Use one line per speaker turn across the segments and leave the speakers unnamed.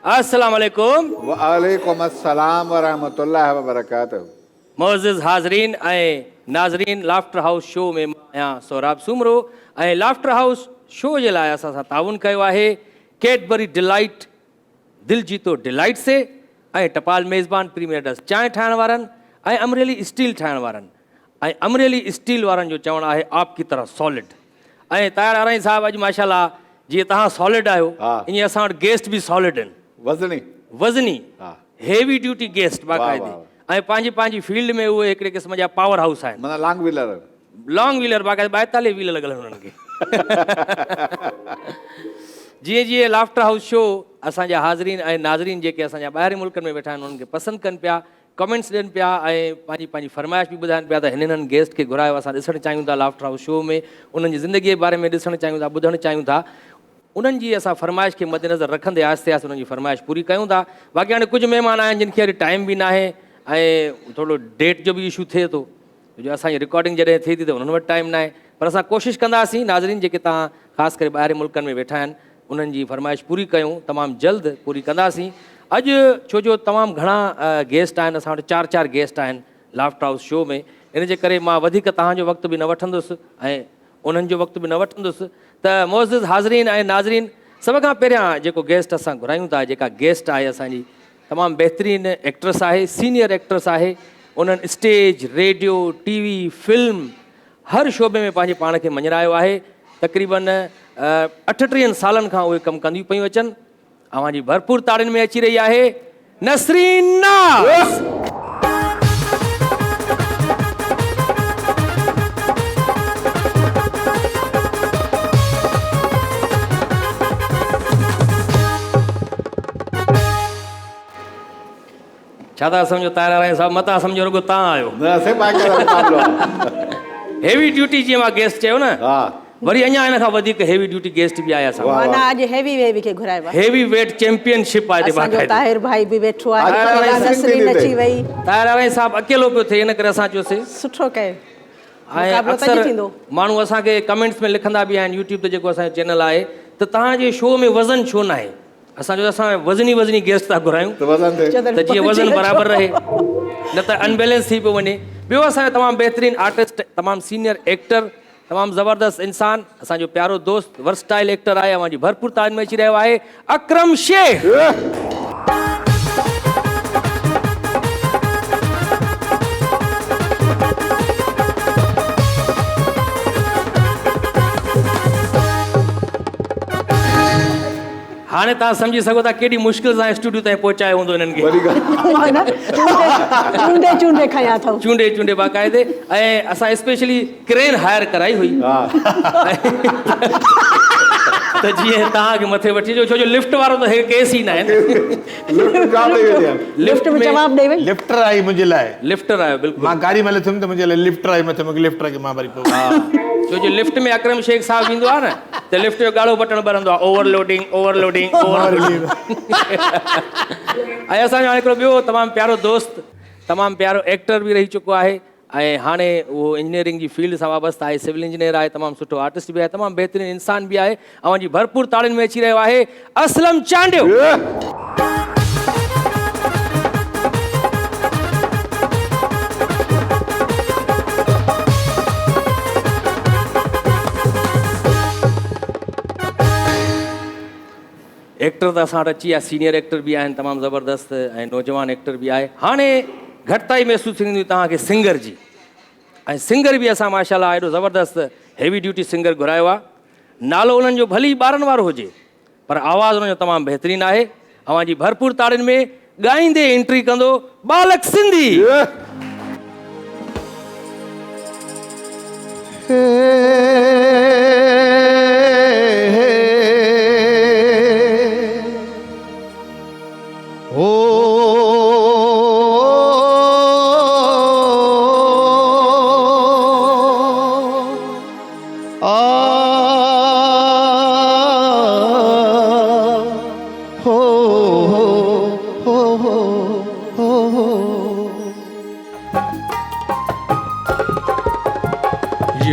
अस्सलाम वालेकुम।
वालेकुम अस्सलाम व रहमतुल्लाहि व बरकातहू।
मोअज़्ज़िज़ हाज़रीन ऐं नाज़रीन, लाफ्टर हाउस शो में आहियां सोहराब सूमरो ऐं लाफ्टर हाउस शो जे लाइ असां सां ताउन कयो आहे कैडबरी डिलाइट दिल जीतो डिलाइट से ऐं टपाल मेज़बान प्रीमियर डस्ट चांहि ठाहिण वारनि ऐं अमरेली स्टील ठाहिण वारनि ऐं अमरेली स्टील वारनि जो चवणु आहे आपकी तरह सॉलिड। ऐं ताहिर आराई साहिबु अॼु माशाल्लाह जीअं तव्हां सॉलिड आहियो ईअं असां वटि गेस्ट बि सॉलिड आहिनि, वज़नी हेवी ड्यूटी गेस्ट बाक़ाइदे ऐं पंहिंजी पंहिंजी फील्ड में उहे हिकिड़े क़िस्म जा पावर हाउस आहिनि,
माना
लॉन्ग व्हीलर बाक़ाइदे 42 व्हीलर लॻल हुननि खे। जीअं जीअं लाफ्टर हाउस शो असांजा हाज़रीन ऐं नाज़रीन जेके असांजा ॿाहिरि मुल्कनि में वेठा आहिनि उन्हनि खे पसंदि कनि पिया, कमेंट्स ॾियनि पिया ऐं पंहिंजी पंहिंजी फरमाइश बि ॿुधाइनि पिया त हिननि गेस्ट खे घुरायो असां ॾिसणु चाहियूं था लाफ्टर हाउस शो में, उन्हनि जी ज़िंदगीअ जे बारे में ॾिसणु चाहियूं था, ॿुधणु चाहियूं था। उन्हनि जी असां फरमाइश खे मद्देनज़र रखंदे आहिस्ते आहिस्ते उन्हनि जी फरमाइश पूरी कयूं था। बाक़ी हाणे कुझु महिमान आहिनि जिन खे अॼु टाइम बि न आहे ऐं थोरो डेट जो बि इशू थिए थो, जो असांजी रिकॉर्डिंग जॾहिं थिए थी त उन्हनि वटि टाइम न आहे, पर असां कोशिशि कंदासीं नाज़रीन जेके तव्हां ख़ासि करे ॿाहिरि मुल्कनि में वेठा आहिनि उन्हनि जी फरमाइश पूरी कयूं, तमामु जल्द पूरी कंदासीं। अॼु छो जो तमामु घणा गेस्ट आहिनि, असां वटि 4 गेस्ट आहिनि लाफ्टर हाउस शो में, इन जे करे मां वधीक तव्हांजो वक़्तु बि न वठंदुसि ऐं उन्हनि जो वक़्तु बि न वठंदुसि। त मोअज़्ज़िज़ हाज़रीन ऐं नाज़रीन, सभ खां पहिरियां जेको गेस्ट असां घुरायूं था, जेका गेस्ट आहे असांजी तमामु बहितरीनु एक्ट्रेस आहे, सीनियर एक्ट्रेस आहे, उन्हनि स्टेज, रेडियो, टीवी, फिल्म हर शोबे में पंहिंजे पाण खे मञरायो आहे। तक़रीबन 38 सालनि खां उहे कमु कंदियूं पियूं अचनि। अव्हांजी भरपूर ताड़ियुनि में अची रही आहे नसरीन नाज़। छा था सम्झो ताहिर आराई साहिबु, मतां सम्झो रुगो तव्हां आहियो। हेवी ड्यूटी जीअं मां गेस्ट चयो न, वरी अञा हिन खां वधीक हेवी ड्यूटी गेस्ट बि आया असां।
माना अॼु हेवी खे घुरायो आहे,
हेवी वेट चैंपियनशिप आहे
असांजो ताहिर भाई बि वेठो आहे, नसरीन अची वई,
ताहिर आराई साहिबु अकेलो पियो थिए, इन करे असां चयोसीं
सुठो कयो।
ऐं अक्सर माण्हू असांखे कमेंट्स में लिखंदा बि आहिनि यूट्यूब ते जेको असांजो चैनल आहे त तव्हांजे शो में वज़न छो न आहे। असां जो असां वज़नी गेस्ट था घुरायूं त जीअं वज़न बराबरि रहे, न त अनबैलेंस थी पियो वञे। ॿियो असांजो तमामु बहितरीनु आर्टिस्ट, तमामु सीनियर एक्टर, तमामु ज़बरदस्त इंसान, असांजो प्यारो दोस्त वर्सटाइल एक्टर आहे, अव्हांजी भरपूर तारीफ़ में अची रहियो आहे अकरम शेख। हाणे तव्हां सम्झी सघो था केॾी मुश्किल सां स्टूडियो ताईं पहुचायो हूंदो हिननि खे, चूंडे चूंडे बाक़ाइदे। ऐं असां स्पेशली क्रेन हायर कराई हुई त जीअं तव्हांखे मथे वठी अचो, छो जो लिफ्ट वारो त हिकु केस ई न आहे। लिफ्ट में जवाब ॾेई वई, लिफ्टर आई मुंहिंजे लाइ, लिफ्टर आयो बिल्कुलु। मां गाड़ी में लथुमि त मुंहिंजे लाइ लिफ्टर आई मथे, मूंखे लिफ्टर खे मां वरी छो जो लिफ्ट में अकरम शेख साहब ईंदो आहे न त लिफ्ट जो ॻाढ़ो बटण ॿरंदो आहे, ओवरलोडिंग ओवरलोडिंग ओवरलोडिंग। ऐं असांजो हाणे हिकिड़ो ॿियो तमामु प्यारो दोस्त, तमामु प्यारो एक्टर बि रही चुको आहे ऐं हाणे उहो इंजीनियरिंग जी फील्ड सां वाबस्तु आहे, सिविल इंजीनियर आहे, तमामु सुठो आर्टिस्ट बि आहे, तमामु बहितरीनु इंसान बि आहे, अव्हांजी भरपूर ताड़ियुनि में अची रहियो आहे असलम चांडियो। एक्टर त असां वटि अची विया, सीनियर एक्टर बि आहिनि, तमामु ज़बरदस्त ऐं नौजवान एक्टर बि आहे। हाणे घटिताई महसूसु थींदी तव्हांखे सिंगर जी, ऐं सिंगर बि असां माशाल्लाह एॾो ज़बरदस्त हेवी ड्यूटी सिंगर घुरायो आहे। नालो उन्हनि जो भली ॿारनि वारो हुजे पर आवाज़ु उन्हनि जो तमामु बहितरीनु आहे। अव्हांजी भरपूर ताड़ियुनि में ॻाईंदे एंट्री कंदो बालक सिंधी।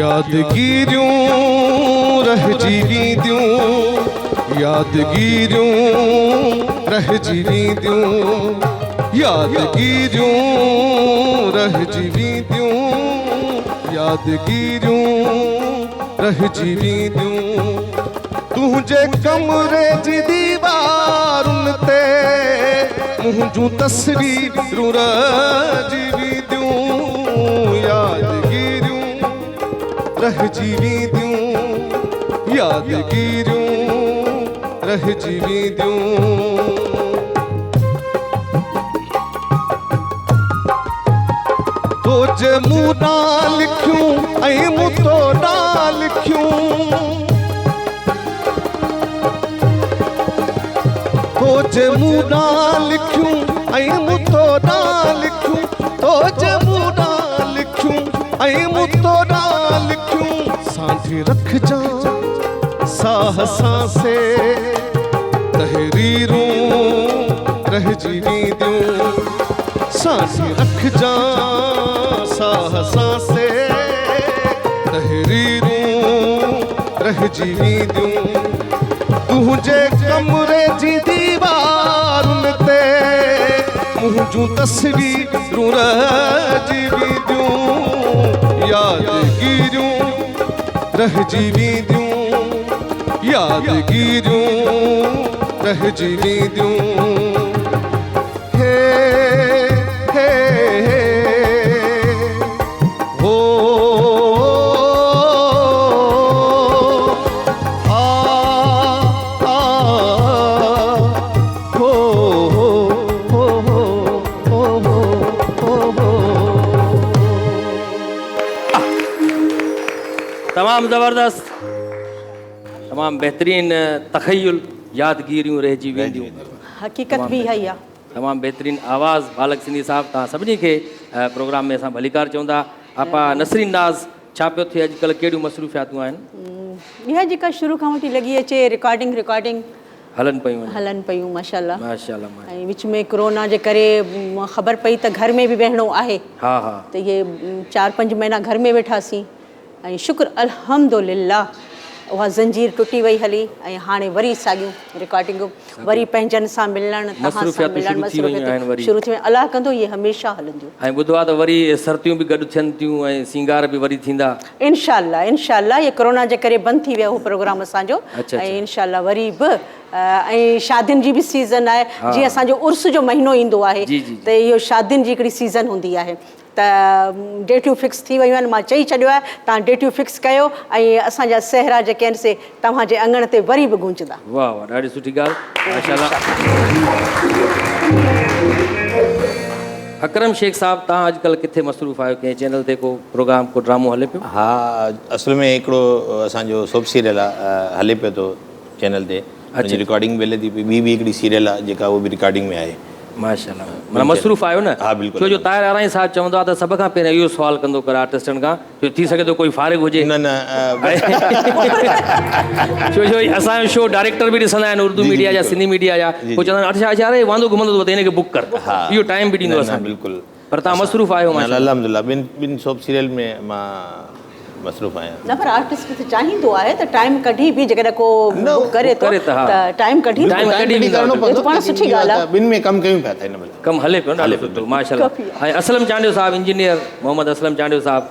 यादगिरियूं रहजी वेंदियूं, यादगिरियूं रहिजी वेंदियूं, यादगिरियूं रहिजी वेंदियूं, यादगिरियूं रहिजी वेंदियूं। तुंहिंजे कमरे जी दीवारुनि ते मुंहिंजूं तस्वीरूं रहिजी वेंदियूं, यादगिरियूं रहिजी वेंदियूं, यादगिरियूं रहिजी वेंदियूं। तो जे मूं ॾां लिखियूं ऐं मूं तो ॾां लिखियूं, तो जे मूं ॾां लिखियूं ऐं मूं तो ॾां लिखियूं, तो जे मूं ॾां लिखियूं ऐं मूं तो ॾां लिखियूं। सांढे रखजां साह सांसे तहरीरूं रहिजी वेंदियूं, सांढे रखजां साह सांसे तहरीरूं रहिजी वेंदियूं। तुंहिंजे कमरे जी दीवारुनि ते मुंहिंजूं तस्वीरूं रहिजी वेंदियूं, यादगिरियूं रहिजी वेंदियूं, यादगिरियूं रहिजी वेंदियूं। हे हे हो आ आ हो हो
तमामु ज़बरदस्त, तमामु बहितरीन तख़य्युल, यादगिरियूं रहिजी वेंदियूं।
हक़ीक़त भी है या
तमामु बहितरीन आवाज़ बालक सिंधी साहब, तव्हां सभिनी खे प्रोग्राम में असां भलीकार चवंदा। आपा नसरीन नाज़, छा पियो थिए अॼुकल्ह, कहिड़ियूं मसरूफ़ियातूं आहिनि?
इहा जेका शुरू खां वठी लॻी अचे रिकॉर्डिंग
हलनि पियूं आहिनि।
हलन पयूं माशाल्लाह।
माशाल्लाह।
ऐं विच में कोरोना जे करे ख़बर पई त घर में बि वेहणो आहे,
हा हा,
त इहे 4-5 महीना घर में वेठासीं ऐं शुक्र अल्हम्दुलिल्लाह उहा ज़ंजीर टुटी वई हली ऐं हाणे वरी साॻियूं रिकॉर्डिंगूं, वरी पंहिंजनि सां मिलणु, तव्हां सां मिलणु, मसरूफ़ियतूं शुरू थी वियूं। अलाह कंदो इहे हमेशह हलंदियूं।
ऐं ॿुधो आहे त वरी सर्तियूं बि गॾु थियनि थियूं ऐं सींगार बि वरी थींदा।
इंशाअल्लाह इंशाअल्लाह, इहे कोरोना जे करे बंदि थी वियो उहो प्रोग्राम असांजो।
अच्छा।
ऐं इंशाअल्लाह वरी बि ऐं शादियुनि जी बि सीज़न आहे। जीअं असांजो उर्स जो महीनो ईंदो आहे त इहो शादियुनि जी हिकिड़ी सीज़न हूंदी आहे, त डेटियूं फिक्स थी वियूं आहिनि। मां चई छॾियो आहे तव्हां डेटियूं फिक्स कयो ऐं असांजा सहरा जेके आहिनि से तव्हांजे अंगण ते वरी बि गूंजंदा।
वाह वाह, ॾाढी सुठी ॻाल्हि, माशाल्लाह। अकरम शेख साहब, तव्हां अॼुकल्ह किथे मसरूफ़ आहियो? कंहिं चैनल ते को प्रोग्राम, को ड्रामो हले पियो?
हा, असल में हिकिड़ो असांजो सोप सीरियल आहे, हले पियो थो चैनल ते। अच्छा, रिकॉर्डिंग बि हले थी पई। ॿी हिकिड़ी सीरियल आहे जेका उहो बि रिकॉर्डिंग में आहे।
माशाल्लाह, माना मसरूफ़ आहियो न?
हा बिल्कुलु।
छो जो ताहिर आराई साहब चवंदो आहे त सभ खां पहिरियों इहो सुवालु कंदो कर आर्टिस्टनि खां, जो थी सघे थो कोई फारिग हुजे।
न न
छो जो असांजो शो डायरेक्टर बि ॾिसंदा आहिनि, उर्दू मीडिया जा, सिंधी मीडिया जा, पोइ चवंदा आहिनि अच्छा अरे वांदो घुमंदो त हिनखे बुक कर। इहो टाइम बि ॾींदो असां।
बिल्कुलु।
पर तव्हां मसरूफ़ आहियो?
अल्हम्दुलिल्लाह, ॿिनि सोप सीरियल में मां मसरूफ़ आहियां।
न पर आर्टिस्ट खे चाहींदो आहे त टाइम कढी बि जेकॾहिं को बुक करे थो त टाइम कढी
करणो पवंदो।
पाण सुठी ॻाल्हि आहे।
ॿिनि में कमु कयूं पिया था, हिन महिल
कमु हले पियो न? हले पियो माशाल्लाह। ऐं असलम चांडियो साहब, इंजीनियर मोहम्मद असलम चांडियो साहब,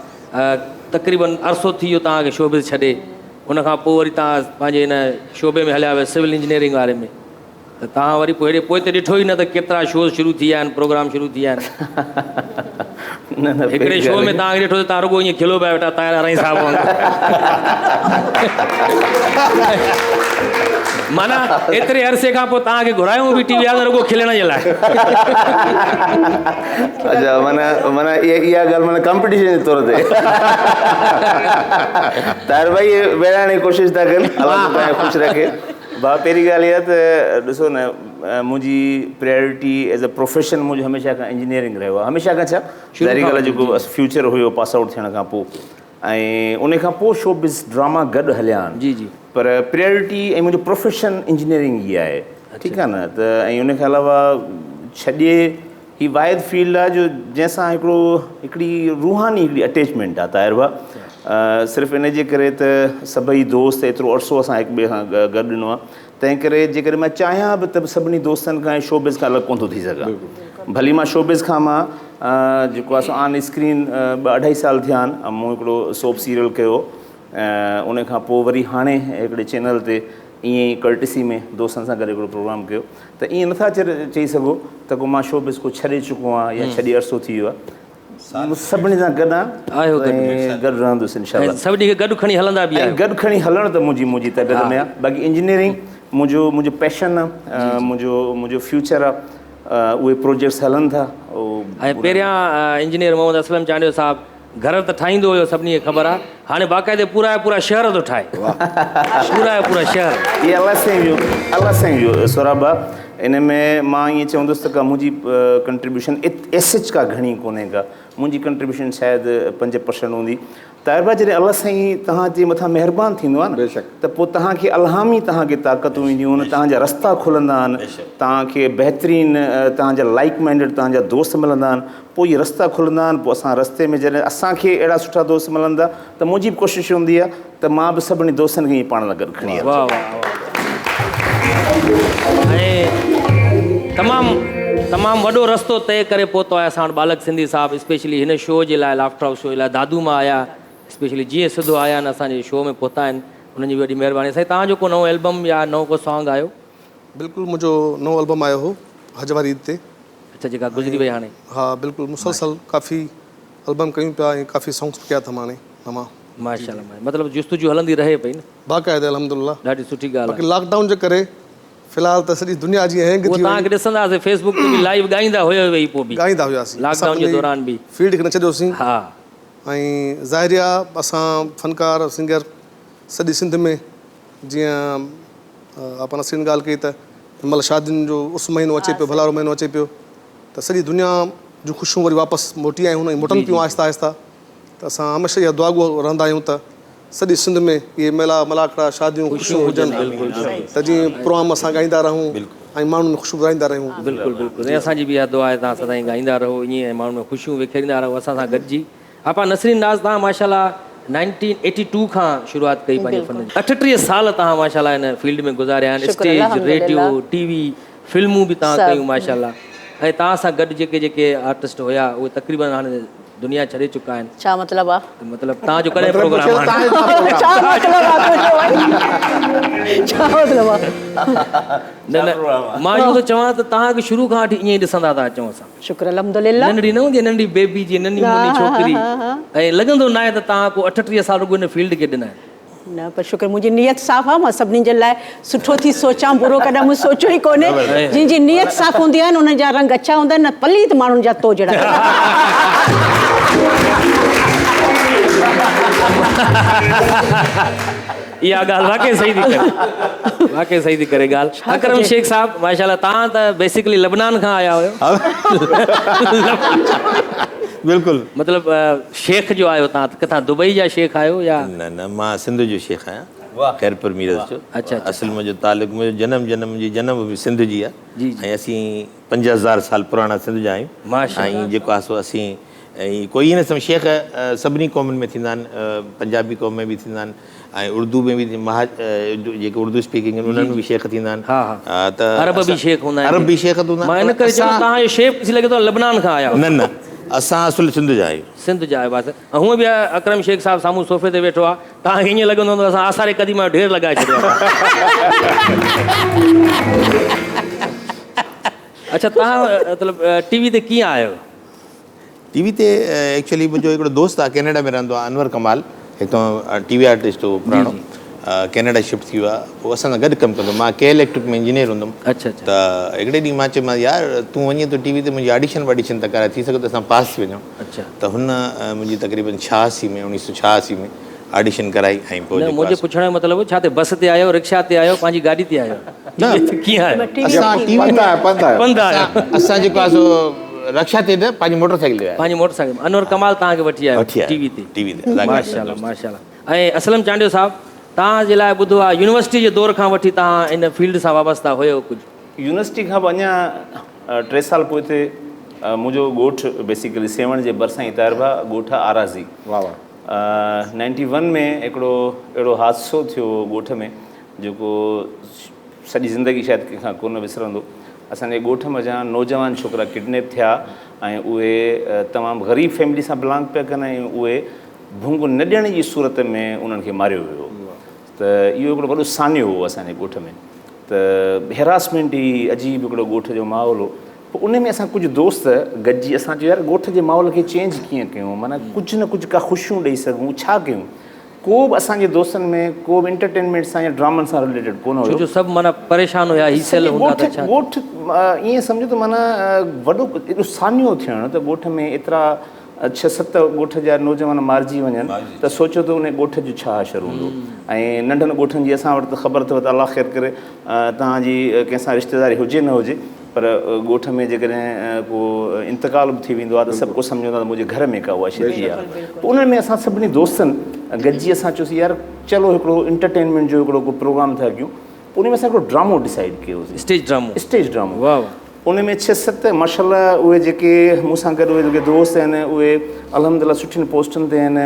तक़रीबन अरसो थी वियो तव्हांखे शोबे छॾे, उनखां पोइ वरी तव्हां पंहिंजे हिन शोबे में हलिया विया सिविल इंजीनियरिंग वारे में, त तव्हां वरी पोइ हेॾे पोइ त ॾिठो ई न त केतिरा शोज़ शुरू थी विया आहिनि, प्रोग्राम शुरू थी विया आहिनि। हिकिड़े शो में तव्हांखे ॾिठो त तव्हां रुॻो ईअं खिलो पिया वेठा ताहिर आराई साहब वांगुरु। माना एतिरे अरसे खां पोइ तव्हांखे घुरायूं बि टीवी वारा रुॻो खिलण जे लाइ।
अच्छा, माना इहा ॻाल्हि माना कॉम्पिटिशन जे तौर ते ताहिर भाई वेराइण जी कोशिशि था कनि, अलाह ख़ुशि रखे। भाउ, पहिरीं ॻाल्हि इहा त ॾिसो न, मुंहिंजी प्रायोरिटी एज़ अ प्रोफेशन मुंहिंजो हमेशह खां इंजीनियरिंग रहियो आहे। हमेशह खां छा, ज़ाहिरी ॻाल्हि आहे, जेको फ्यूचर हुयो पास आउट थियण खां पोइ, ऐं उन खां पोइ शोबिज़ ड्रामा गॾु हलिया आहिनि।
जी जी। पर
प्रायोरिटी ऐं मुंहिंजो प्रोफेशन इंजीनियरिंग ई आहे, ठीकु आहे न? त ऐं उन खां अलावा छॾे ही वाहिद फील्ड आहे जो जंहिंसां हिकिड़ी रूहानी हिकिड़ी अटैचमेंट आहे ताहिर भाउ। सिर्फ़ु इन जे करे त सभई दोस्त एतिरो अरसो असां हिक ॿिए खां गॾु ॾिनो आहे, तंहिं करे जेकॾहिं मां चाहियां बि त सभिनी दोस्तनि खां ऐं शोबिज़ खां अलॻि कोन थो थी सघां। भली मां शोबिज़ खां मां जेको आहे ऑन स्क्रीन 2-2.5 साल थिया आहिनि। मूं हिकिड़ो सोप सीरियल कयो, उन खां पोइ वरी हाणे हिकिड़े चैनल ते ईअं ई कर्टिसी में दोस्तनि सां गॾु हिकिड़ो प्रोग्राम कयो। त ईअं नथा चई सघो त को मां शोबिज़ को छॾे चुको आहियां या छॾे अरसो थी वियो आहे। सभिनी सां गॾु
आहियो
ऐं गॾु रहंदुसि इंशाल्लाह।
सभिनी खे गॾु खणी हलंदा बि
ऐं गॾु खणी हलणु त मुंहिंजी तबियत में आहे। बाक़ी इंजीनियरिंग मुंहिंजो पैशन आहे, मुंहिंजो फ्यूचर आहे। उहे प्रोजेक्ट्स हलनि था।
ऐं पहिरियां इंजीनियर मोहम्मद असलम चांडियो साहब घर त ठाहींदो हुयो, सभिनी खे ख़बर आहे। हाणे बाक़ाइदे पूरा शहर थो ठाहे, पूरा शहर।
इहे अलाह साईं जो सोराबा। इन में मां ईअं चवंदुसि त का मुंहिंजी कंट्रीब्यूशन एसिच का घणी कोन्हे का। मुंहिंजी कंट्रीब्यूशन शायदि 5% हूंदी। ताहिरबा जॾहिं अलाह साईं तव्हांजे मथां महिरबानी थींदो आहे न, त पोइ तव्हांखे अलहामी तव्हांखे ताक़तूं ईंदियूं आहिनि, तव्हांजा रस्ता खुलंदा आहिनि, तव्हांखे बहितरीनु तव्हांजा लाइक माइंडेड तव्हांजा दोस्त मिलंदा आहिनि। पोइ इहे रस्ता खुलंदा आहिनि। पोइ असां रस्ते में जॾहिं असांखे अहिड़ा सुठा दोस्त मिलंदा त मुंहिंजी बि कोशिशि हूंदी आहे त मां बि सभिनी दोस्तनि खे ईअं पाण सां गॾु खणी
वाह वाह। ऐं तमामु वॾो रस्तो तय करे पहुतो आहे असां वटि बालक सिंधी साहिबु, स्पेशली हिन शो जे लाइ, लाफ्टर हाउस शो जे लाइ। दादू मां आया, स्पेशली जीअं सिधो आया आहिनि असांजे शो में पहुता आहिनि, उन्हनि जी वॾी महिरबानी। साईं तव्हांजो को नओं एल्बम या नओं को सॉन्ग आयो?
बिल्कुलु, मुंहिंजो नओं एल्बम आयो हो हज वारी ईद ते।
अच्छा, जेका गुज़री वई हाणे?
हा बिल्कुलु, मुसलसल काफ़ी एल्बम कयूं पिया ऐं काफ़ी सॉन्ग्स कया अथमि हाणे नवां।
माशाल्लाह, मतिलबु जुस्तजू हलंदी रहे पई न?
बाक़ाइदे अल्हम्दुलिल्लाह।
ॾाढी सुठी ॻाल्हि आहे।
बाक़ी लॉकडाउन जे करे फ़िलहाल त सॼी दुनिया जी हैंग
उहो
थी
तव्हांखे ॾिसंदासीं फेसबुक ते बि लाइव ॻाईंदा हुयो वेही पोइ बि
ॻाईंदा हुआसीं
लॉकडाउन जे दौरान बि।
फील्ड खे न छॾियोसीं।
हा,
ऐं ज़ाहिर आहे असां फ़नकार सिंगर सॼी सिंध में जीअं पाण सिंध ॻाल्हि कई त हिनमहिल शादियुनि जो उस महीनो अचे पियो, भलारो महीनो अचे पियो, त सॼी दुनिया जूं ख़ुशियूं वरी वापसि मोटी आयूं हुन मोटनि पियूं आहिस्ता आहिस्ता। त असां हमेशह इहा दुआ रहंदा आहियूं त सॼी सिंध में इहे मेला मलाखड़ा शादियूं ख़ुशियूं हुजनि, त जीअं प्रोग्राम असां ॻाईंदा रहूं ऐं माण्हुनि में ख़ुशबू ॿुधाईंदा रहियूं।
बिल्कुलु। ऐं असांजी बि इहा दुआ आहे तव्हां सदाईं ॻाईंदा रहो ईअं, माण्हुनि में ख़ुशियूं विखेरींदा रहो असां सां गॾिजी। आपा नसरीन नाज़, तव्हां माशाल्लाह 1982 खां शुरूआत कई पंहिंजे फन जी। 38 साल तव्हां माशाल्लाह हिन फील्ड में गुज़ारिया आहिनि। स्टेज, रेडियो, टीवी, फिल्मूं बि तव्हां कयूं माशाल्लाह। ऐं तव्हां सां गॾु जेके आर्टिस्ट हुया उहे तक़रीबन हाणे दुनिया छॾे चुका आहिनि।
छा मतिलबु आहे?
मतिलबु तव्हांजो कॾहिं प्रोग्राम
छा मतिलबु आहे?
न मां इहो थो चवां त तव्हांखे शुरू खां वठी ईअं ई ॾिसंदा था अचूं असां।
शुक्र अल्हम्दुलिल्लाह।
नंढड़ी न हूंदी, नंढी बेबी जी नंढी मुंढी छोकिरी, ऐं लॻंदो न आहे त तव्हां को 38 साल रुॻो हिन फील्ड खे ॾिना आहिनि।
न पर शुक्र, मुंहिंजी नियत साफ़ आहे। मां सभिनी जे लाइ सुठो थी सोचां, बुरो कॾहिं मूं सोचियो ई कोन्हे। जंहिंजी नियत साफ़ हूंदी आहे न, उन जा रंग अच्छा हूंदा आहिनि, न पलीत माण्हुनि जा तो जहिड़ा।
इहा ॻाल्हि वाक़ई सही थी करे ॻाल्हि। अकरम शेख साहब माशाल्लाह, तव्हां त बेसिकली लबनान खां आया हुयो।
बिल्कुलु,
मतिलबु शेख जो आयो तव्हां, किथां दुबई जा शेख आहियो या?
न मां सिंध जो शेख आहियां, ख़ैरपुर मीरज जो।
अच्छा।
असल मुंहिंजो तालुक़ु, मुंहिंजो मुंहिंजी जनम बि सिंध जी आहे ऐं असीं 50,000 साल पुराणा सिंध जा आहियूं। ऐं जेको आहे सो असीं ऐं कोई न सभु शेख सभिनी क़ौमुनि में थींदा आहिनि, पंजाबी क़ौम में बि थींदा आहिनि ऐं उर्दू में बि जेके उर्दू स्पीकिंग आहिनि उन्हनि में बि शेख थींदा आहिनि। त
अरब बि शेख हूंदा आहिनि।
अरब बि शेख हूंदा
मां इन करे चवां तव्हांजो शेख ॾिसी लॻे थो लबनान खां आया।
न असां असुल सिंध जा आहियूं। सिंध
जा आहियो बसि। ऐं हूअं बि अकरम शेख साहिबु साम्हूं सोफ़े ते वेठो आहे, तव्हांखे ईअं लॻंदो हूंदो असां आसारे क़दीमा जो ढेर लॻाए छॾियो आहे। अच्छा, तव्हां मतिलबु टीवी ते कीअं आहियो?
टीवी ते एक्चुअली मुंहिंजो हिकिड़ो दोस्त आहे, कैनेडा में रहंदो आहे, अनवर कमाल, हितां टीवी आर्टिस्ट हो पुराणो, कैनेडा शिफ्ट थी वियो आहे। पोइ असां सां गॾु कमु कंदो, मां के इलेक्ट्रिक में इंजीनियर हूंदुमि।
अच्छा।
त हिकिड़े ॾींहुं मां चयोमांसि यार तूं वञे थो टीवी ते, मुंहिंजी ऑडिशन त कराए, थी सघे त असां पास थी वञूं।
अच्छा।
त हुन मुंहिंजी तक़रीबन 1986 में ऑडिशन कराई ऐं पोइ
मुंहिंजे पुछण जो मतिलबु छा ते, बस ते आयो, रिक्शा ते आयो, पंहिंजी गाॾी ते आयो? कीअं आयो?
असां जेको आहे सो रक्षा ते न पंहिंजी मोटरसाइकिल ते,
पंहिंजी मोटरसाइकिल। अनवर कमाल तव्हांखे वठी आयो टीवी ते। माशाल्लाह। ऐं असलम चांडियो साहब, तव्हांजे लाइ ॿुधो आहे यूनिवर्सिटी जे दौर खां वठी तव्हां इन फील्ड सां वाबस्ता हुयो कुझु?
यूनिवर्सिटी खां पोइ अञा 3 साल पोइ हिते मुंहिंजो ॻोठु बेसिकली सेवण जे भरिसां ई तारबा ॻोठु आहे आराज़ी। 91 में हिकिड़ो अहिड़ो हादसो थियो ॻोठ में, जेको सॼी ज़िंदगी शायदि कंहिंखां कोन विसरंदो। असांजे ॻोठ में जा नौजवान छोकिरा किडनैप थिया ऐं उहे तमामु ग़रीब फैमिली सां बिलोंग पिया कनि ऐं उहे भुंग न ॾियण जी सूरत में उन्हनि खे मारियो वियो। त इहो हिकिड़ो वॾो सान्यो हो असांजे ॻोठ में। त हेरासमेंट ई अजीब हिकिड़ो ॻोठ जो माहौल हो। पोइ उन में असां कुझु दोस्त गॾिजी असां चयो यार ॻोठ जे माहौल खे चेंज कीअं कयूं, माना कुझु न कुझु का ख़ुशियूं ॾेई सघूं, छा कयूं। को बि असांजे दोस्तनि में को बि एंटरटेनमेंट सां या ड्रामनि सां रिलेटेड कोन हुयो।
जो सभु माना परेशान हुया हीसल हूंदा त छा
ॻोठ ईअं सम्झो त माना वॾो एॾो सान्यो थियणु त ॻोठ में एतिरा 6-7 ॻोठ जा नौजवान मारिजी वञनि त सोचो त उन ॻोठ जो छा असरु हूंदो। ऐं नंढनि ॻोठनि जी असां वटि त ख़बर अथव त अलाह ख़ैर करे तव्हांजी कंहिंसां रिश्तेदारी हुजे न हुजे, पर ॻोठ में जेकॾहिं को इंतकाल बि थी वेंदो आहे त सभु को सम्झंदो आहे त मुंहिंजे घर में का उहा शइ थी आहे। पोइ उन्हनि में असां सभिनी दोस्तनि गॾिजी असां चयोसीं यार चलो हिकिड़ो इंटरटेनमेंट जो हिकिड़ो को प्रोग्राम था कयूं। उन में असां हिकिड़ो ड्रामो डिसाइड कयोसीं, स्टेज ड्रामो।
वाह
उन में 6-7 माशाल्लाह उहे जेके मूंसां गॾु उहे जेके दोस्त आहिनि उहे अल्हम्दुलिल्लाह सुठियुनि पोस्टुनि ते आहिनि,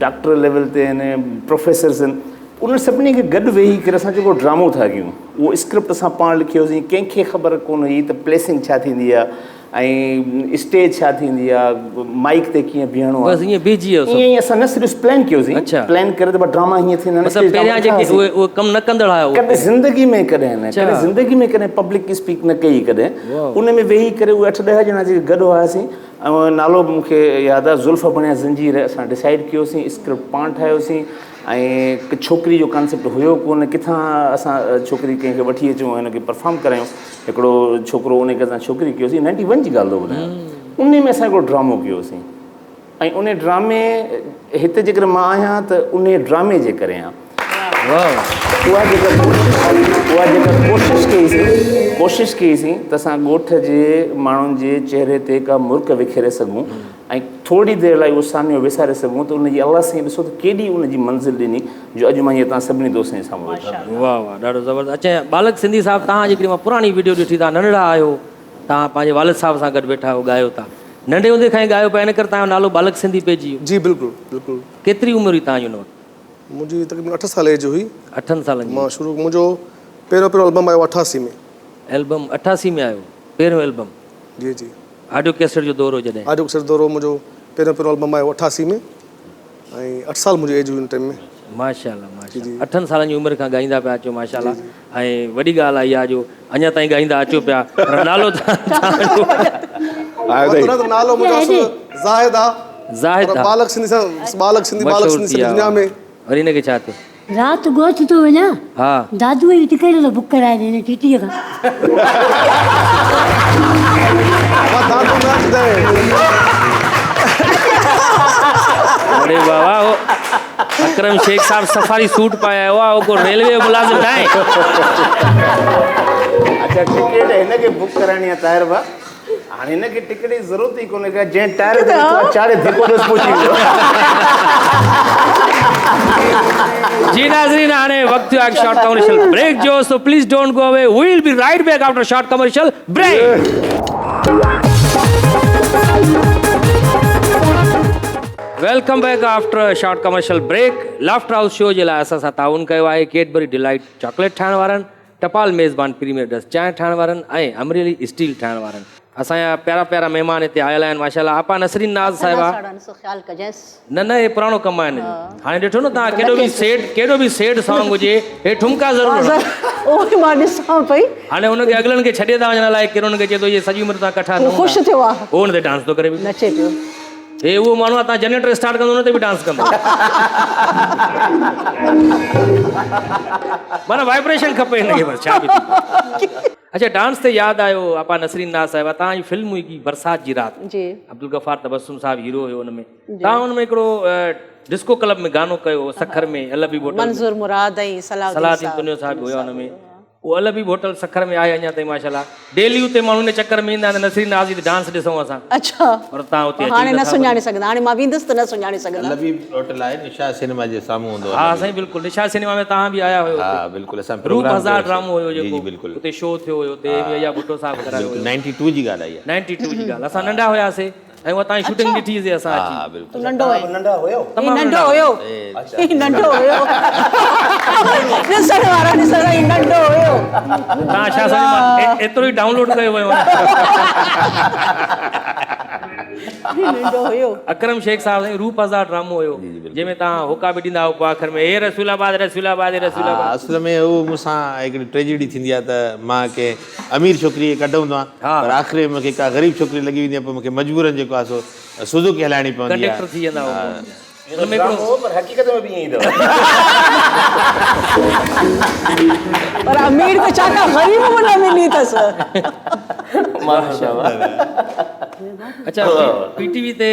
डॉक्टर लेवल ते आहिनि, प्रोफेसर्स आहिनि। उन्हनि सभिनी खे गॾु वेही करे असां जेको ड्रामो था कयूं उहो स्क्रिप्ट असां पाण लिखियोसीं। कंहिंखे ख़बर कोन हुई त प्लेसिंग छा थींदी आहे ऐं स्टेज छा थींदी आहे, माइक ते कीअं बीहणो आहे,
बस ईअं बीजी वियो
ईअं ई असां न सिर्फ़ु प्लान कयोसीं। प्लान करे त ड्रामा हीअं थींदा
मतलब पहिरियां जेके उहे कम न कंदड़ आयो
कॾहिं ज़िंदगी में कॾहिं ज़िंदगी में कॾहिं पब्लिक स्पीक न कई कॾहिं। उन में वेही करे उहे 8-10 ॼणा जेके गॾु हुआसीं ऐं नालो मूंखे यादि आहे ज़ुल्फ़ बणिया ज़ंजीर असां डिसाइड कयोसीं, स्क्रिप्ट पाण ठाहियोसीं। ऐं हिकु छोकिरी जो कॉन्सेप्ट हुयो कोन, किथां असां छोकिरी कंहिंखे वठी अचूं ऐं हुनखे परफॉर्म करायूं। हिकिड़ो छोकिरो उन खे असां छोकिरी कयोसीं, 91 जी ॻाल्हि थो ॿुधायां। उन में असां हिकिड़ो ड्रामो कयोसीं ऐं उन ड्रामे हिते जेकर मां आहियां त उन ड्रामे जे करे आहियां। उहा जेका कोशिशि कईसीं त असां ॻोठ जे माण्हुनि जे चहिरे ते का मुर्क विखेरे सघूं ऐं थोरी देरि लाइ उहो साम्हूं विसारे सघूं त उनजी अलाह साईं ॾिसो त केॾी उनजी मंज़िल ॾिनी जो अॼु मां हीअं तव्हां सभिनी दोस्तनि जे साम्हूं वेठो आहियां।
वाह वाह ॾाढो ज़बरदस्त। अच्छा बालक सिंधी साहिबु तव्हां जेकॾहिं मां पुराणी वीडियो ॾिठी, तव्हां नंढड़ा आहियो, तव्हां पंहिंजे वालिद साहिब सां गॾु वेठा आहियो, ॻायो था, नंढे हूंदे खां ई ॻायो पिया, इन करे तव्हांजो नालो बालक सिंधी पइजी वियो।
जी बिल्कुलु बिल्कुलु।
केतिरी उमिरि हुई तव्हांजी हुन वक़्तु?
मुंहिंजी तक़रीबन 8 साल एज हुई।
8 सालनि जी?
मां शुरू मुंहिंजो पहिरियों एल्बम आयो 88 में।
एल्बम 88 में आयो, पहिरियों एल्बम?
जी जी।
ऑडियो कैसेट जो दौर हो जॾहिं?
ऑडियो कैसेट दौर मुंहिंजो पहिरियों एल्बम आयो 88 में ऐं 8 साल मुंहिंजी एज हुई उन टाइम में।
माशाल्लाह माशाल्लाह। 8 सालनि जी उमिरि खां ॻाईंदा पिया अचो माशाल्लाह। ऐं वॾी ॻाल्हि आई आहे जो अञा ताईं ॻाईंदा अचो पिया, पर नालो
नालो मुंहिंजो ज़ाहिद आहे। बालक सिंधी दुनिया में।
वरी हिनखे छा थियो?
राति गोश्त थो वञा,
हा
दादू जी टिकट बुक कराए ॾिने टीटीअ खां।
अरे बाबा वो अकरम शेख साहब सफारी सूट पाया हुआ, वो को रेलवे मुलाजिम है।
अच्छा टिकट हिनखे बुक कराइणी आहे ताहिर बा, हाणे हिनखे टिकट जी ज़रूरत ई कोन्हे, जंहिं टायर ते चाढ़े धिको बस पहुची वियो।
जी नाज़रीन हाणे वक्त है शॉर्ट कमर्शियल ब्रेक जो, so please don't go away, we will be right back after short commercial break. Welcome back after short commercial break. Laughter house show जे लाइ असां सां ताउन कयो आहे कैडबरी डिलाइट चॉकलेट ठाहिण वारनि, टपाल मेज़बान प्रीमियर डस्ट चांहि ठाहिण वारनि ऐं अमरेली स्टील ठाहिण वारनि। असांजा प्यारा प्यारा महिमान हिते आयल आहिनि माशाल्लाह। आपा नसरीन नाज़ साहिबा। न न हे पुराणो कमु आहे हिनजो। हाणे ॾिठो न तव्हां, केॾो बि सैड सॉन्ग हुजे हे ठुमका ज़रूरु।
मां ॾिसां पई
हाणे हुनखे अॻिलनि खे छॾे था वञण लाइ केरो हुनखे चए थो इहे सॼी उमिरि तव्हां कठा न
ख़ुशि थियो आहे,
उहो हुन ते डांस थो करे,
नचे पियो।
हे उहो माण्हू आहे तव्हां जनरेटर स्टार्ट कंदो हुन ते बि डांस कंदो, माना वाइब्रेशन खपे हिनखे बस, छा बि थी। अच्छा डांस ते यादि आयो आपा नसरीन नाज़ साहिबा, तव्हांजी फिल्म हुई बरसात जी राति जी, अब्दुल गफ़ार तबस्सुम साहिबु हीरो हुयो हुन में, तव्हां हुन में हिकिड़ो डिस्को क्लब में गानो कयो सखर में, अलबी बोटल
मंज़ूर मुराद ऐं
सलाहुद्दीन पुनियो साहिबु हुया हुन में, वो अलबी बोटल सखर में आहे अञा ताईं माशाल्लाह। डेली उते माण्हू इन चक्कर में ईंदा आहिनि नसरीन नाज़ जी डांस ॾिसूं असां।
अच्छा
पर तव्हां उते
हाणे न सुञाणे सघंदा, हाणे मां वेंदुसि त न सुञाणे सघंदा।
अलबी बोटल आहे निशा सिनेमा जे साम्हूं हूंदो आहे।
हा साईं बिल्कुलु, निशा सिनेमा में तव्हां बि आया हुयो।
हा बिल्कुलु, असां
रूप हज़ार ड्रामो हुयो
जी
जेको
बिल्कुलु
उते शो थियो हुयो, उते भैया भुट्टो साहब करायो हुयो।
92 जी ॻाल्हि आई आहे।
92 जी ॻाल्हि, असां नंढा हुयासीं ऐं उहा तव्हांजी शूटिंग ॾिठीसीं असां
हा
अची
बिल्कुलु
नंढो आहे
नंढा हुयो
ही नंढो हुयो ही नंढो हुयो ॾिसण वारा ॾिसण ही नंढो हुयो
तव्हां छा सम्झो एतिरो ई डाउनलोड कयो वियो आहे
ही नंढो हुयो
अकरम शेख साहब साईं रूप हज़ार ड्रामो हुयो जंहिंमें तव्हां होका बि ॾींदा हुआ आख़िर में हे रसूलाबाद रसूलाबाद हे रसूलाबाद
असल में उहो मूंसां हिकिड़ी ट्रेजेडी थींदी आहे त मां कंहिं अमीर छोकिरी खे कढंदो आहियां पर आख़िरी में मूंखे का ग़रीब छोकिरी लॻी वेंदी आहे पोइ मूंखे मजबूरन जेको आहे सो सुज़ुकी हलाइणी पवंदी
कंडक्टर थी वेंदा हुआ
पर हक़ीक़त में बि ईअं ई अथव
पर अमीर को छा का ग़रीब बि न मिली अथसि
अच्छा पीटीवी ते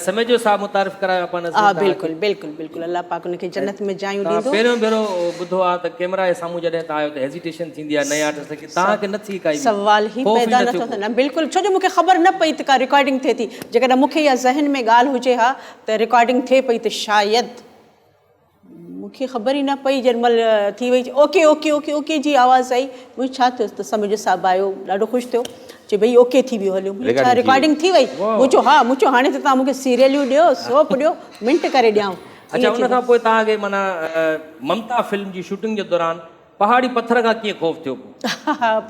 समय जो साहब मुतारिफ़ करायो पाण
हा बिल्कुलु बिल्कुलु बिल्कुलु अल्लाह पाक उनखे जन्नत में जायूं ॾींदो
पहिरियों भेरो ॿुधो आहे त कैमरा जे साम्हूं जॾहिं तव्हां आयो त हेजिटेशन थींदी आहे नए आर्टिस्ट खे तव्हांखे न थी काई
सवाल ही पैदा नथो थिए न बिल्कुलु छो जो मूंखे ख़बर न पई त का रिकॉर्डिंग थिए थी जेकॾहिं मूंखे इहा ज़हन में ॻाल्हि हुजे हा त रिकॉर्डिंग थिए पई त शायदि मूंखे ख़बर ई न पई जेॾीमहिल थी वई ओके ओके ओके ओके जी आवाज़ आई मुंहिंजो छा थियो त समय जो साहब आयो ॾाढो ख़ुशि थियो चई भई ओके थी वियो हलियो मुंहिंजो छा रिकॉर्डिंग थी वई मुंहिंजो हा मुंहिंजो हाणे त तव्हां मूंखे सीरियलियूं ॾियो सोप ॾियो मिंट करे ॾियां
अच्छा उन खां पोइ तव्हांखे माना ममता फिल्म जी शूटिंग जे दौरान पहाड़ी पत्थर खां कीअं ख़ौफ़ थियो पोइ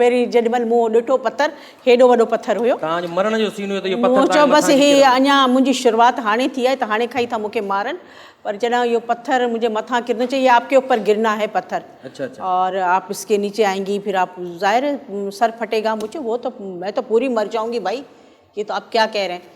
पहिरीं जेॾीमहिल मूं ॾिठो पत्थर हेॾो वॾो पत्थर हुयो
तव्हांजो मरण जो सीन हुयो त इहो
मूं
पत्थर
चयो बसि हे अञा मुंहिंजी शुरूआत हाणे थी आहे त हाणे खां ई था मूंखे मारनि पर जॾहिं इहो पत्थर मुंहिंजे मथां किरनो चाहिए आपके ऊपर गिरना है पत्थर
अच्छा अच्छा
और आप इसके नीचे आएंगी फिर आप ज़ाहिर है सर फटेगा मुझे वो तो मैं तो पूरी मर जाऊंगी भाई ये तो आप क्या कह रहे हैं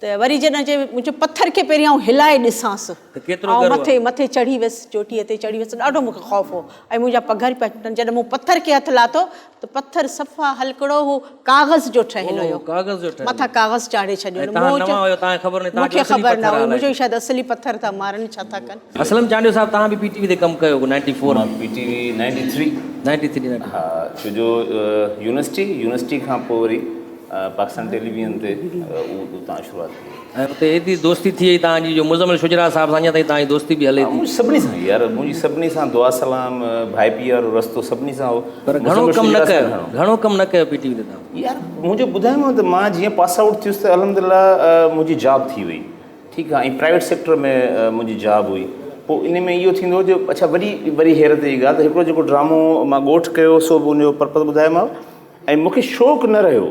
त वरी जॾहिं चए मुंहिंजो पत्थर खे पहिरीं आउं हिलाए ॾिसांसि
त केतिरो
ऐं
गर्व
मथे मथे चढ़ी वियसि चोटीअ ते चढ़ी वियसि ॾाढो मूंखे ख़ौफ़ हो ऐं मुंहिंजा पघर पिया टुटनि जॾहिं मूं पत्थर खे हथु लाथो त पत्थर सफ़ा हलकड़ो हो काग़ज़ जो ठहियलु हुयो
काग़ज़ जो ठहियलु
मथां काग़ज़ चाढ़े छॾियो
तव्हां नवां हुयो तव्हांखे ख़बर न
मूंखे ख़बर न हुई मुंहिंजो शायदि असली पत्थर था मारनि छा था कनि
असलम चांडियो साहब तव्हां बि पीटीवी ते कमु कयो 94
पीटीवी 93
93
हा छो जो यूनिवर्सिटी खां पोइ वरी पाकिस्तान टेलीविज़न ते उतां शुरूआत कई
ऐं उते एतिरी दोस्ती थी वई तव्हांजी जो मुज़म्मिल शुजरा साहब सां अञा ताईं तव्हांजी दोस्ती बि हले थी
मुंहिंजी सभिनी सां यार मुंहिंजी सभिनी सां दुआ सलाम भाई पीअर रस्तो सभिनी सां हो
पर घणो कमु न कयो घणो कमु न कयो पीटीवी ते तव्हां
यार मुंहिंजो ॿुधायोमांव त मां जीअं पास आउट थियुसि त अलहमदिल्ला मुंहिंजी जॉब थी वई ठीकु आहे ऐं प्राइवेट सेक्टर में मुंहिंजी जॉब हुई पोइ इन में इहो थींदो जो अच्छा वरी हैरत जी ॻाल्हि त हिकिड़ो जेको ड्रामो मां ॻोठु कयो सो बि उनजो पर्पज़ ॿुधायोमांव ऐं मूंखे शौक़ु न रहियो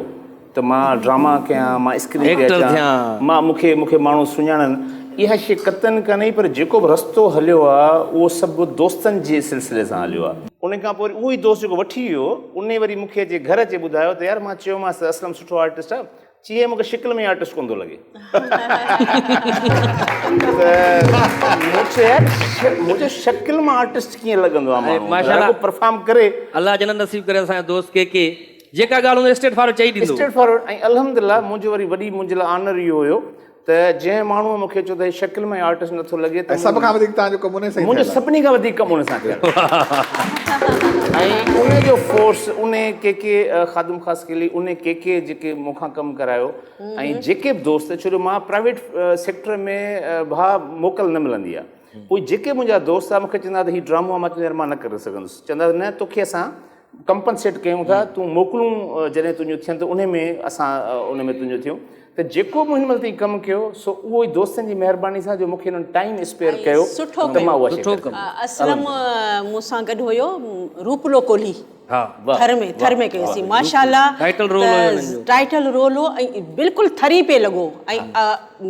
त मां ड्रामा कयां मां स्क्रीन ते अचां मां मूंखे माण्हू सुञाणनि इहा शइ कतनि कान्हे पर जेको बि रस्तो हलियो आहे उहो सभु दोस्तनि जे सिलसिले सां हलियो आहे उन खां पोइ उहो ई दोस्त जेको वठी वियो उन वरी मूंखे जे घर अची ॿुधायो त यार मां चयोमांसि असलम सुठो आर्टिस्ट आहे चई मूंखे शिकिल में आर्टिस्ट कोन थो लॻे मुंहिंजो शिकिल मां आर्टिस्ट कीअं लॻंदो आहे माण्हू परफॉर्म करे
अलाह जन्नत नसीब करे असांजा दोस्त के जेका ॻाल्हि हूंदी स्ट्रेट फॉरवर्ड चई ॾींदो
स्ट्रेट फॉरवर्ड ऐं अलहमदिल्ला मुंहिंजो वरी मुंहिंजे लाइ ऑनर इहो हुयो त जंहिं माण्हूअ मूंखे चयो त शिकिल में आर्टिस्ट नथो लॻे त
सभ खां वधीक तव्हांजो कमु उन सां
मुंहिंजो सभिनी खां वधीक कमु उन सां कयो ऐं उनजो फोर्स उन के ख़ादिम ख़ासि के उन के जेके मूंखां कमु करायो ऐं जेके बि दोस्त छो जो मां प्राइवेट सेक्टर में भाउ मोकल न मिलंदी आहे पोइ जेके मुंहिंजा दोस्त आहे मूंखे चवंदा त हीउ ड्रामो आहे मां चवंदो यार मां न करे सघंदुसि चवंदा न तोखे असां कंपनसेट कयूं था तूं मोकिलूं जॾहिं तुंहिंजो थियनि त उन में असां उन में तुंहिंजो थियूं त जेको बि हिन महिल ताईं कमु कयो सो उहो ई दोस्तनि जी महिरबानी सां जो मूंखे हिननि टाइम स्पेयर कयो त मां उहा शइ
असलम मूंसां गॾु हुयो रूपलो कोहली थर में कयोसीं माशाल्लाह टाइटल रोल हो ऐं बिल्कुलु थरी पे लॻो ऐं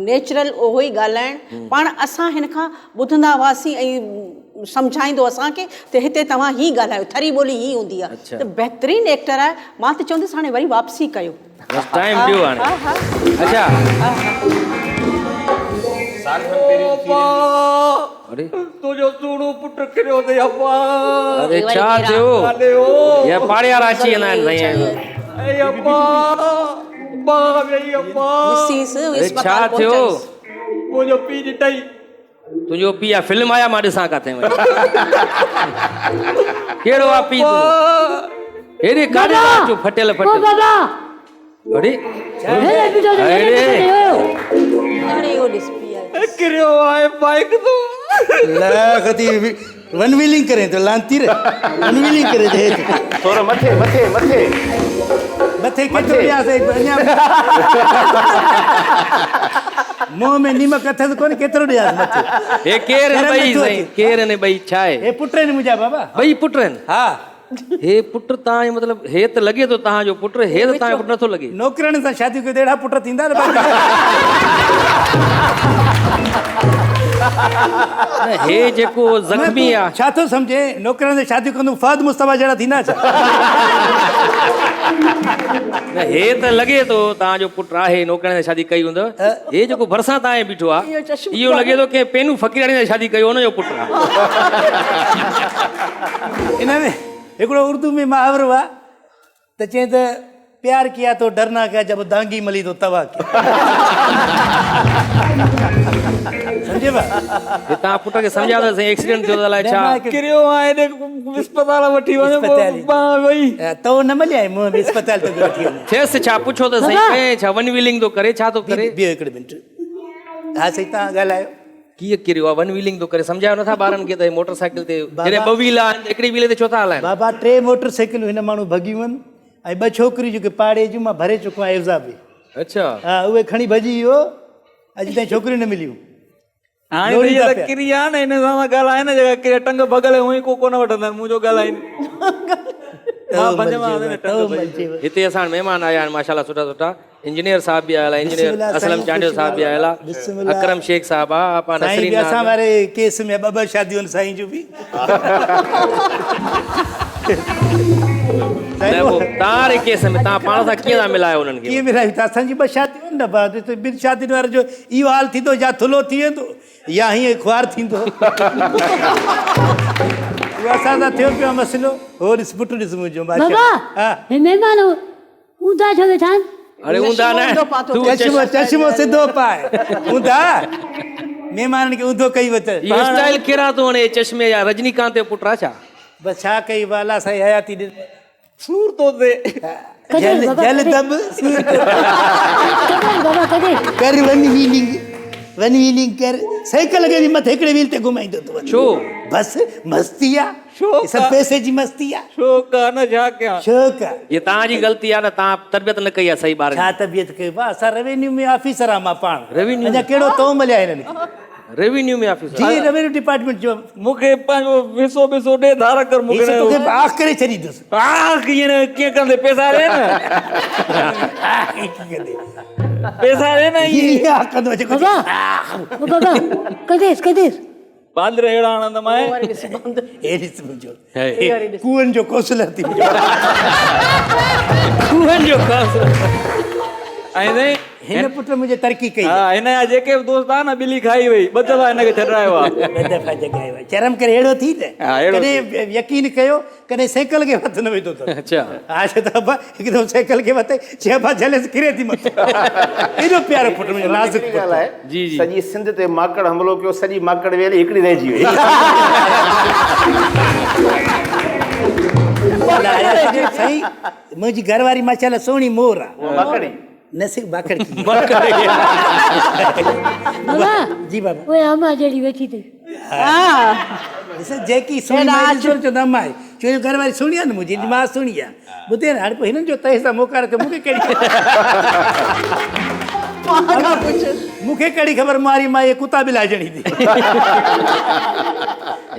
नेचुरल उहो ई ॻाल्हाइणु पाण असां हिन खां ॿुधंदा हुआसीं ऐं सम्झाईंदो असांखे त हिते तव्हां ही ॻाल्हायो थरी ॿोली ही हूंदी आहे त बहितरीनु एक्टर आहे मां त चवंदसि हाणे वरी वापसी कयो
टाइम ॾियो हाणे अच्छा अरे
तुंहिंजो सूणो पुट किरियो अथई अब्बा
अरे छा थियो या पाड़े वारा अची वेंदा आहिनि साईं
ऐं अब्बा अब्बा वेई अब्बा
छा थियो
मुंहिंजो पीउ ॾिठई
तुंहिंजो पीउ आहे फिल्म आया मां ॾिसां किथे कहिड़ो आहे पीउ हेॾे काॾे अचो फटियल अरे
किरियो आहे बाइक तो
वन व्हीलिंग करें तो लांती रे वन व्हीलिंग करे थे
थोड़ा मथे
मथे केतिरो ॾियासीं अञा मुंह में नीमक अथसि कोन केतिरो ॾियासीं मथे
हे केर आहिनि ॿई साईं केर आहिनि ॿई छा आहे
हे पुट आहिनि मुंहिंजा बाबा
ॿई पुट आहिनि
हा
हे पुट तव्हांजो मतिलबु हे त लॻे थो तव्हांजो पुट हे त तव्हांजो पुट नथो लॻे
नौकिराणी सां शादी कयो त अहिड़ा पुट थींदा न बाक़ी
न हे जेको ज़ख़्मी आहे
छा थो सम्झे नौकिराणी सां शादी कंदो फहद मुस्तफा जहिड़ा थींदा छा
न हे त लॻे थो तव्हांजो पुट आहे नौकिराणी सां शादी कई हूंदव हे जेको भरिसां तव्हां बीठो आहे इहो लॻे थो की पेनू फ़क़ीराणी सां शादी कई हुनजो पुट आहे
इन में हिकिड़ो उर्दू में मुहावरो आहे त चए त प्यार किया तो डरना क्या जब दांगी मली तो तवा किया सम्झे बा
हे तव्हां पुट खे सम्झायो त साईं एक्सीडेंट थियो त अलाए छा
किरियो आहे ने अस्पताल वठी वञो वई
तो न मलिया मूं में अस्पताल तो वठी वञे
थियसि छा पुछो त साईं कंहिं छा वन व्हीलिंग थो करे छा थो करे
बियो हिकिड़े मिंट हा साईं तव्हां ॻाल्हायो
कीअं किरियो आहे वन व्हीलिंग थो करे सम्झायो नथा ॿारनि खे त मोटर साइकिल ते जॾहिं ॿ व्हील आहिनि हिकिड़ी व्हील ते छो था हलाइनि
बाबा 3 मोटर साइकिलूं हिन माण्हू भॻियूं आहिनि ऐं 2 छोकिरियूं जेके पाड़े जूं मां भरे चुको आहियां एवज़ा बि
अच्छा
हा उहे खणी भॼी वियो अॼु ताईं छोकिरियूं न मिलियूं
हाणे त इहा त किरी आहे न हिन सां ॻाल्हाए न जेका किरे टंग भॻल हुई को कोन वठंदा आहिनि मुंहिंजो ॻाल्हाइनि
हिते असां महिमान आया आहिनि माशाल्लाह सुठा सुठा इंजीनियर साहब बि आयल आहे इंजीनियर असलम चांडियो साहब बि आयल आहे अकरम शेख साहब आहे पाण नसरीन
असां वारे केस में 2 शादियूं आहिनि साईं जूं बि
तव्हांजे केस में तव्हां पाण सां कीअं था मिलायो उन्हनि खे
कीअं मिलायूं था असांजी 2 शादियूं आहिनि न बाद 2 शादियुनि वारे जो इहो हाल थींदो या थुलो थी वेंदो या हीअं ख्वार थींदो उहो असां सां थियो पियो मसइलो हो ॾिस पुटु ॾिस मुंहिंजो
बाबा हे महिमान ऊंधा छो वेठा आहिनि
अरे ऊंधा न तूं
चश्मो सिधो पाए ऊंधा महिमाननि खे ऊंधो कई वत
इहो स्टाइल कहिड़ा थो वणे चश्मे या रजनीकांत जो पुट आहे छा
बस छा कई बाला साईं हयाती ॾिस
सूर तो दे
जल दब
बाबा कॾहिं
कर वन व्हीलिंग कर साइकिल खे मथे हिकिड़े व्हील ते घुमाईंदो तो
छो
बस मस्ती आहे
शौक़ु
सब पैसे जी मस्ती आहे
शौक़ु आहे न छा कयां
शौक़ु आहे
ये तव्हांजी ग़लती आहे न तव्हां तरबियत न कई आहे सही ॿारनि
छा तबियत कई बा असां रेवेन्यू में ऑफिसर आहे मां पाण
रेवेन्यू
अञा कहिड़ो तो मिलिया हिननि खे
रेवेन्यू में ऑफिसर
जी रेवेन्यू डिपार्टमेंट जो
मूंखे पंहिंजो विसो बिसो ॾे धारा कर मूंखे
तोखे आख़ करे छॾींदुसि
कीअं कंदे पैसा ॾे न पैसा ॾे न
ईअं आख़ कंदो अचे
बाबा ओ बाबा कदेस
बांदर अहिड़ा हणंदमि
हे ॾिस मुंहिंजो कुअनि जो कौंसलर थी
ऐं साईं
हिन पुट मुंहिंजे तरक़ी कई
हा हिन जा जेके बि दोस्त आहे न ॿिली खाई वई 2 दफ़ा हिनखे छॾायो आहे
2 दफ़ा जॻायो आहे चरम करे अहिड़ो थी न
हा, अहिड़ो
कॾहिं यकीन कयो कॾहिं साइकिल खे हथ न विधो अथव
अच्छा
आज त अब्बा हिकदमि साइकिल खे मथे चइबा झलेसि किरे थी मथे एॾो प्यारो पुट मुंहिंजो नाज़ुक पुट आहे
जी जी
सॼी सिंध ते माकड़ हमलो कयो सॼी माकड़ वेले हिकिड़ी रहिजी वई
साईं मुंहिंजी घरवारी माशाल्लाह सुहिणी मोर आहे
माकड़ी
न सिर्फ़ बाकड़ की
बाबा
जी बाबा
ओए अम्मा जहिड़ी वेठी अथई
ॾिस जेकी सुहिणी माई चवंदा अम्मा आहे छो जो घरवारी सुहिणी आहे न मुंहिंजी मां सुहिणी आहे ॿुधे न हाणे पोइ हिननि जो तहे सां मोकार ते मूंखे कहिड़ी ख़बर मारी मां इहे कुता बि लाइजणी थी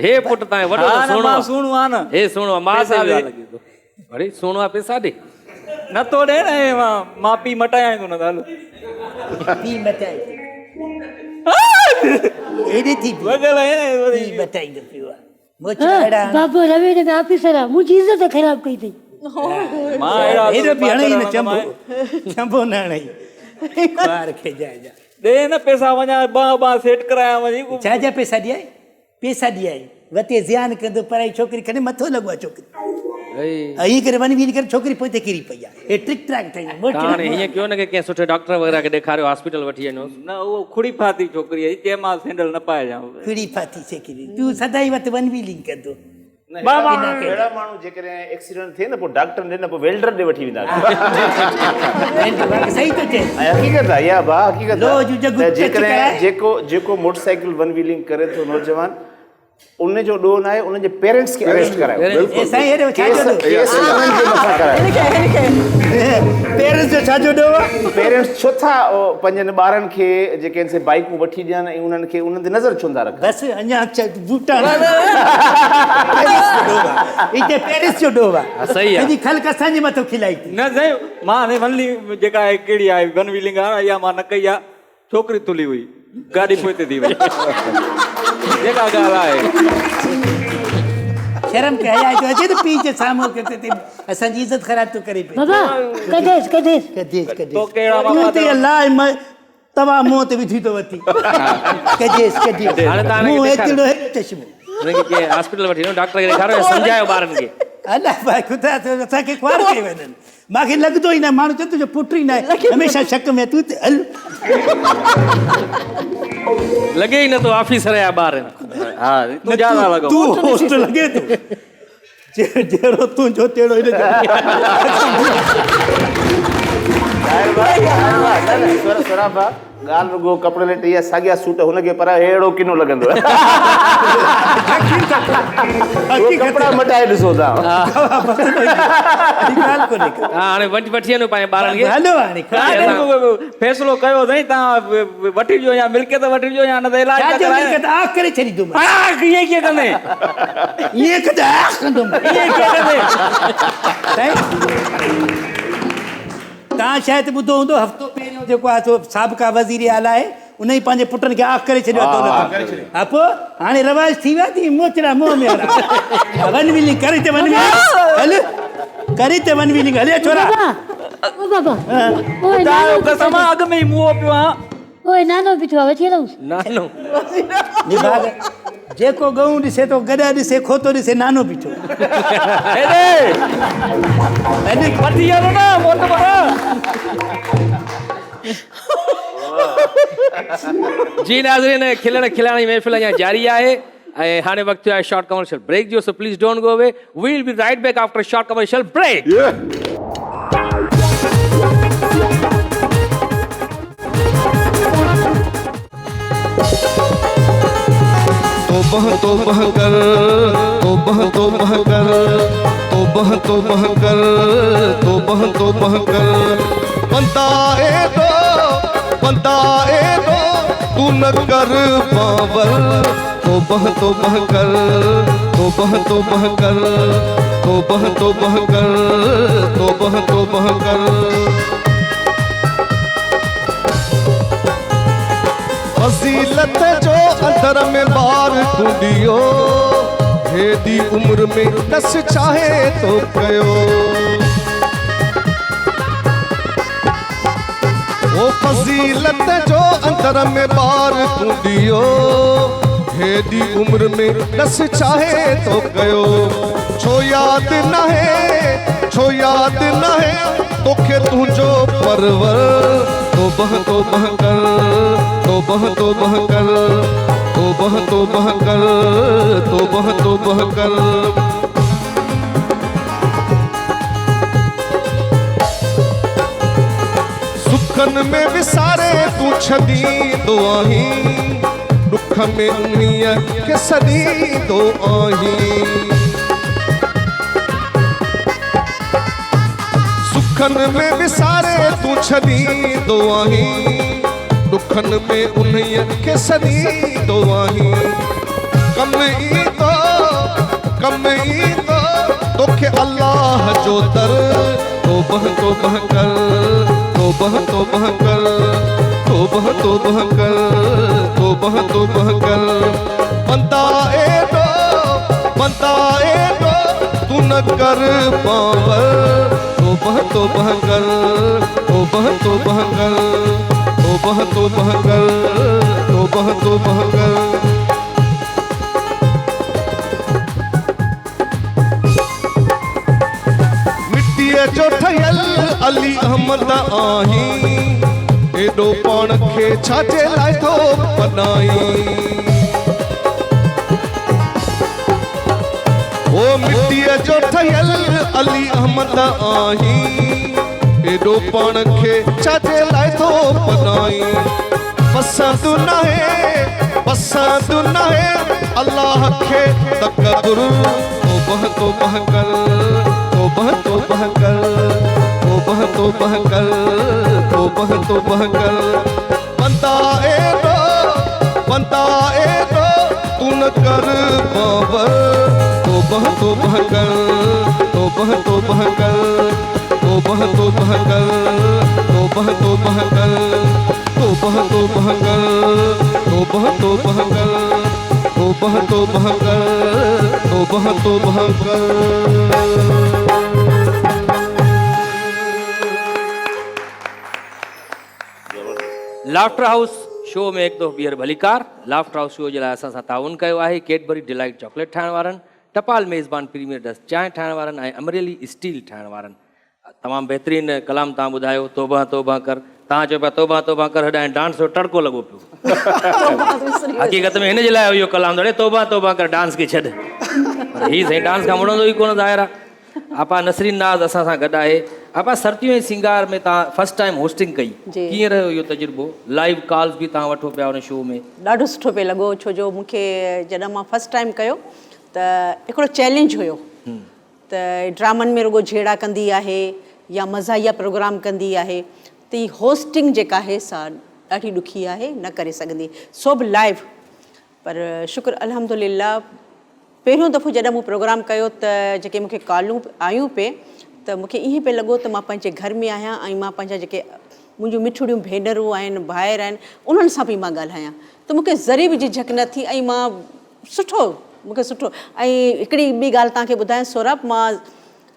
हे पुट तव्हां वॾो
सुणो आहे न
हे सुणो आहे मां सां लॻे थो अरे सुणो आहे पैसा ॾे
नथो ॾे न मां पी मटायां थो न ॻाल्हि
पी मटाए एॾी थी
वॻल आहे न
पी मटाईंदो पियो आहे मोच अहिड़ा
बाबा रवेने में ऑफिसर आहे मुंहिंजी इज़त ख़राब कई अथई
मां अहिड़ा
हेॾो बि हणई न चंबो न हणई ॿार खे जाए जा
ॾे न पैसा वञा 2 सेट कराया वञी
छा जा पैसा ॾियाई वते ज़ियान कंदो पढ़ाई छोकिरी खणे मथो लॻो आहे छोकिरी ईअं करे वञी वञी करे छोकिरी पोइ ते किरी पई आहे हे ट्रिक ट्रैक ठही
हाणे हीअं कयो न की कंहिं सुठे डॉक्टर वग़ैरह खे ॾेखारियो हॉस्पिटल वठी वञो
न उहो खुड़ी फाती छोकिरी आहे चयोमांसि सैंडल न पाइजांइ
किरी फाती छोकिरी तूं सदाई वटि वन व्हीलिंग कंदो
अहिड़ा माण्हू जेकॾहिं एक्सीडेंट थिए न पोइ डॉक्टर ॾे न पोइ वेल्डर ॾे वठी वेंदा
सही थो चए
हक़ीक़त आहे इहा बा हक़ीक़त
लो जूं जगू
आहे
टच
जेकॾहिं
कराए।
जेको मोटरसाइकिल वन व्हीलिंग करे थो नौजवान उन जो ॾोह न आहे उनजे पेरेंट्स खे अरेस्ट करायो
ए साईं हेॾो छा
केस
कंदो
केस उन्हनि जे मथां करायो
छाजो ॾियो आहे?
पेरेंट्स छो था पंहिंजनि ॿारनि खे जेके आहिनि से बाइकूं वठी ॾियनि ऐं उन्हनि खे उन्हनि ते नज़र छो था रखनि?
बसि अञा बूटा हिते पेरिस जो ॾोह आहे।
सही आहे।
हेॾी ख़ल्क़ असांजे मथां खिलाई थी।
न साईं, मां हाणे वनली जेका आहे कहिड़ी आहे वन व्हीलिंग आहे इहा मां न कई आहे, छोकिरी तुली हुई, गाॾी पोइ ते थी वई, जेका ॻाल्हि आहे।
शर्म के हया जो अचे तो पीछे सामो के ते असांजी इज्जत ख़राब तो करे पे।
बाबा कदेस कदेस
कदेस
तो
कदेस
कहिड़ा बाबा
तू ते अल्लाह तवा मुंह ते विधी तो वती कदेस कदेस
हाणे तव्हां
मुंह
हिनखे
एतिरो है चश्मो
उनखे के हॉस्पिटल वठी वञो, डॉक्टर खे ॾेखारो ऐं सम्झायो ॿारनि खे।
अल्लाह भाई खुदा तो असांखे ख्वार कई वञनि। मूंखे लॻंदो ई न, माण्हू चवंदो तुंहिंजो पुट ई न आहे, हमेशह शक में तूं ते हल।
लॻे ई नथो ऑफिसर जा ॿार आहिनि।
हा तूं ज्यादा लॻो।
तूं होस्ट लॻे तो जहिड़ो तुंहिंजो तहिड़ो हिन जो।
सराबा ॻाल्हि रुगो कपिड़े लटे या साॻिया सूट हुनखे पर अहिड़ो किनो लॻंदो आहे। कपिड़ा मटाए ॾिसो था।
हा हाणे वठी वञो पंहिंजे ॿारनि खे।
हलो हाणे
फ़ैसिलो कयो साईं, तव्हां वठी ॾियो या मिल्कियत वठी ॾियो या न त इलाज
छाजो मिल्कियत आख़ करे छॾींदुमि।
ईअं कीअं कंदे?
ईअं कंदे आख़ कंदुमि।
ईअं कीअं कंदे?
तव्हां शायदि ॿुधो हूंदो हफ़्तो पहिरियों जेको आहे सो साबिक़ा वज़ीर आला आहे, उन ई पंहिंजे पुटनि खे आख़ करे छॾियो आहे। हा पोइ हाणे रवाज थी विया थी मोचड़ा मुंहं में वारा। वन व्हीलिंग करे ते वन व्हीलिंग हल, करे ते वन व्हीलिंग हले छोरा।
ओ बाबा ओए
तव्हांजो कसम आहे अॻ में ई मुंहुं पियो आहे।
ओए नानो बिठो आहे वठी हलऊं।
नानो
निभाग जेको गऊं ॾिसे तो गॾा ॾिसे खोतो ॾिसे नानो बीठो।
वठी हलो न मोट बड़ा।
जी नाज़रीन, खिलण खिलाइण जी महफ़िल अञा जारी आहे ऐं हाणे वक़्तु आहे शॉर्ट कमर्शियल ब्रेक जो। So please don't go away, we will be right back after short commercial break.
तौबह तौबह कर, तौबह तौबह कर, तौबह तौबह कर, तौबह तौबह कर। पंताए दो तू न कर बाबर। तौबह तौबह कर, तौबह तौबह कर, तौबह तौबह कर, तौबह तौबह कर। फजीलत जो अंदर में बार कुंडियो, हेदी उम्र में नस चाहे तो कयो। ओ फजीलत जो अंदर में बार कुंडियो, हेदी उम्र में नस चाहे तो कयो। छो याद न है तोखे तुझो परवर। तौबह तौबह कर, तौबह तौबह कर, तौबह तौबह कर, तौबह तौबह कर। सुखन में विसारे तू छदी दो आही, दुख में उन्हीअ खे सदी दो आही। दुखन में विसारे तू छदी दो आही, दुखन में उन्हीअ खे सदी दो आही। कम ईंदो तोखे अल्लाह जो दर। तौबह तौबह कर, तौबह तौबह कर, तौबह तौबह कर, तौबह तौबह कर। पंताए दो तू न कर बाबर। तौबह तौबह कर, तौबह तौबह कर, तौबह तौबह कर, तौबह तौबह कर। मिट्टीअ जो ठहियल अली अहमद आही, एॾो पाण खे छाजे लाइ थो बनाई। ओ मिट्टीअ जो ठहियल अली अहमद आही, एॾो पाण खे छाजे लाइ थो बनाई। पसंदि न है अल्लाह खे तकबुर। तौबह तौबह कर, तौबह तौबह कर, तौबह तौबह कर, तोबह कर बनता ए तो तू न कर बाबर तोबह कर तोबह कर तोबह कर तोबह कर तोबह कर तोबह कर तोबह कर तोबह कर
लाफ्टर हाउस शो में हिकु दफ़ो ॿीहर भलीकार। लाफ्टर हाउस शो जे लाइ असां सां ताउन कयो आहे कैडबरी डिलाइट चॉकलेट ठाहिण वारनि, टपाल मेज़बान प्रीमियर डस्ट चांहि ठाहिण वारनि ऐं अमरेली स्टील ठाहिण वारनि। तमामु बहितरीनु कलाम तव्हां ॿुधायो, तोबा तोबा कर। तव्हां चयो पिया तोबा तोबा कर, हेॾां डांस जो टड़को लॻो पियो। हक़ीक़त में हिन जे लाइ इहो कलाम थोरे तोबा तोबा कर डांस खे छॾ, हीअ साईं डांस खां मुड़ंदो ई कोन ज़ाहिर आहे। आपा नसरीन नाज़ असां सां गॾु आहे। आपा सर्दियूं ऐं सिंगार में तव्हां फर्स्ट टाइम होस्टिंग कई, कीअं रहियो इहो तजुर्बो? लाइव कॉल्स बि तव्हां वठो पिया उन शो में?
ॾाढो सुठो पियो लॻो, छो जो मूंखे जॾहिं मां फस्ट टाइम कयो त हिकिड़ो चैलेंज हुयो त ड्रामनि में रुगो झेड़ा कंदी आहे या मज़ाहिया प्रोग्राम कंदी आहे, त ही होस्टिंग जेका आहे सा ॾाढी ॾुखी आहे, न करे सघंदी, सो बि लाइव। पर शुक्र अल्हम्दुलिल्लाह पहिरियों दफ़ो जॾहिं मूं प्रोग्राम कयो त जेके मूंखे कॉलूं आयूं पे त मूंखे ईअं पियो लॻो त मां पंहिंजे घर में आहियां ऐं मां पंहिंजा जेके मुंहिंजूं मिठड़ियूं भेनरूं आहिनि, भाइर आहिनि, उन्हनि सां बि मां ॻाल्हायां, त मूंखे ज़रे बि झिझक न थी ऐं मां मूंखे सुठो। ऐं हिकिड़ी ॿी ॻाल्हि तव्हांखे ॿुधायां सौरभ, मां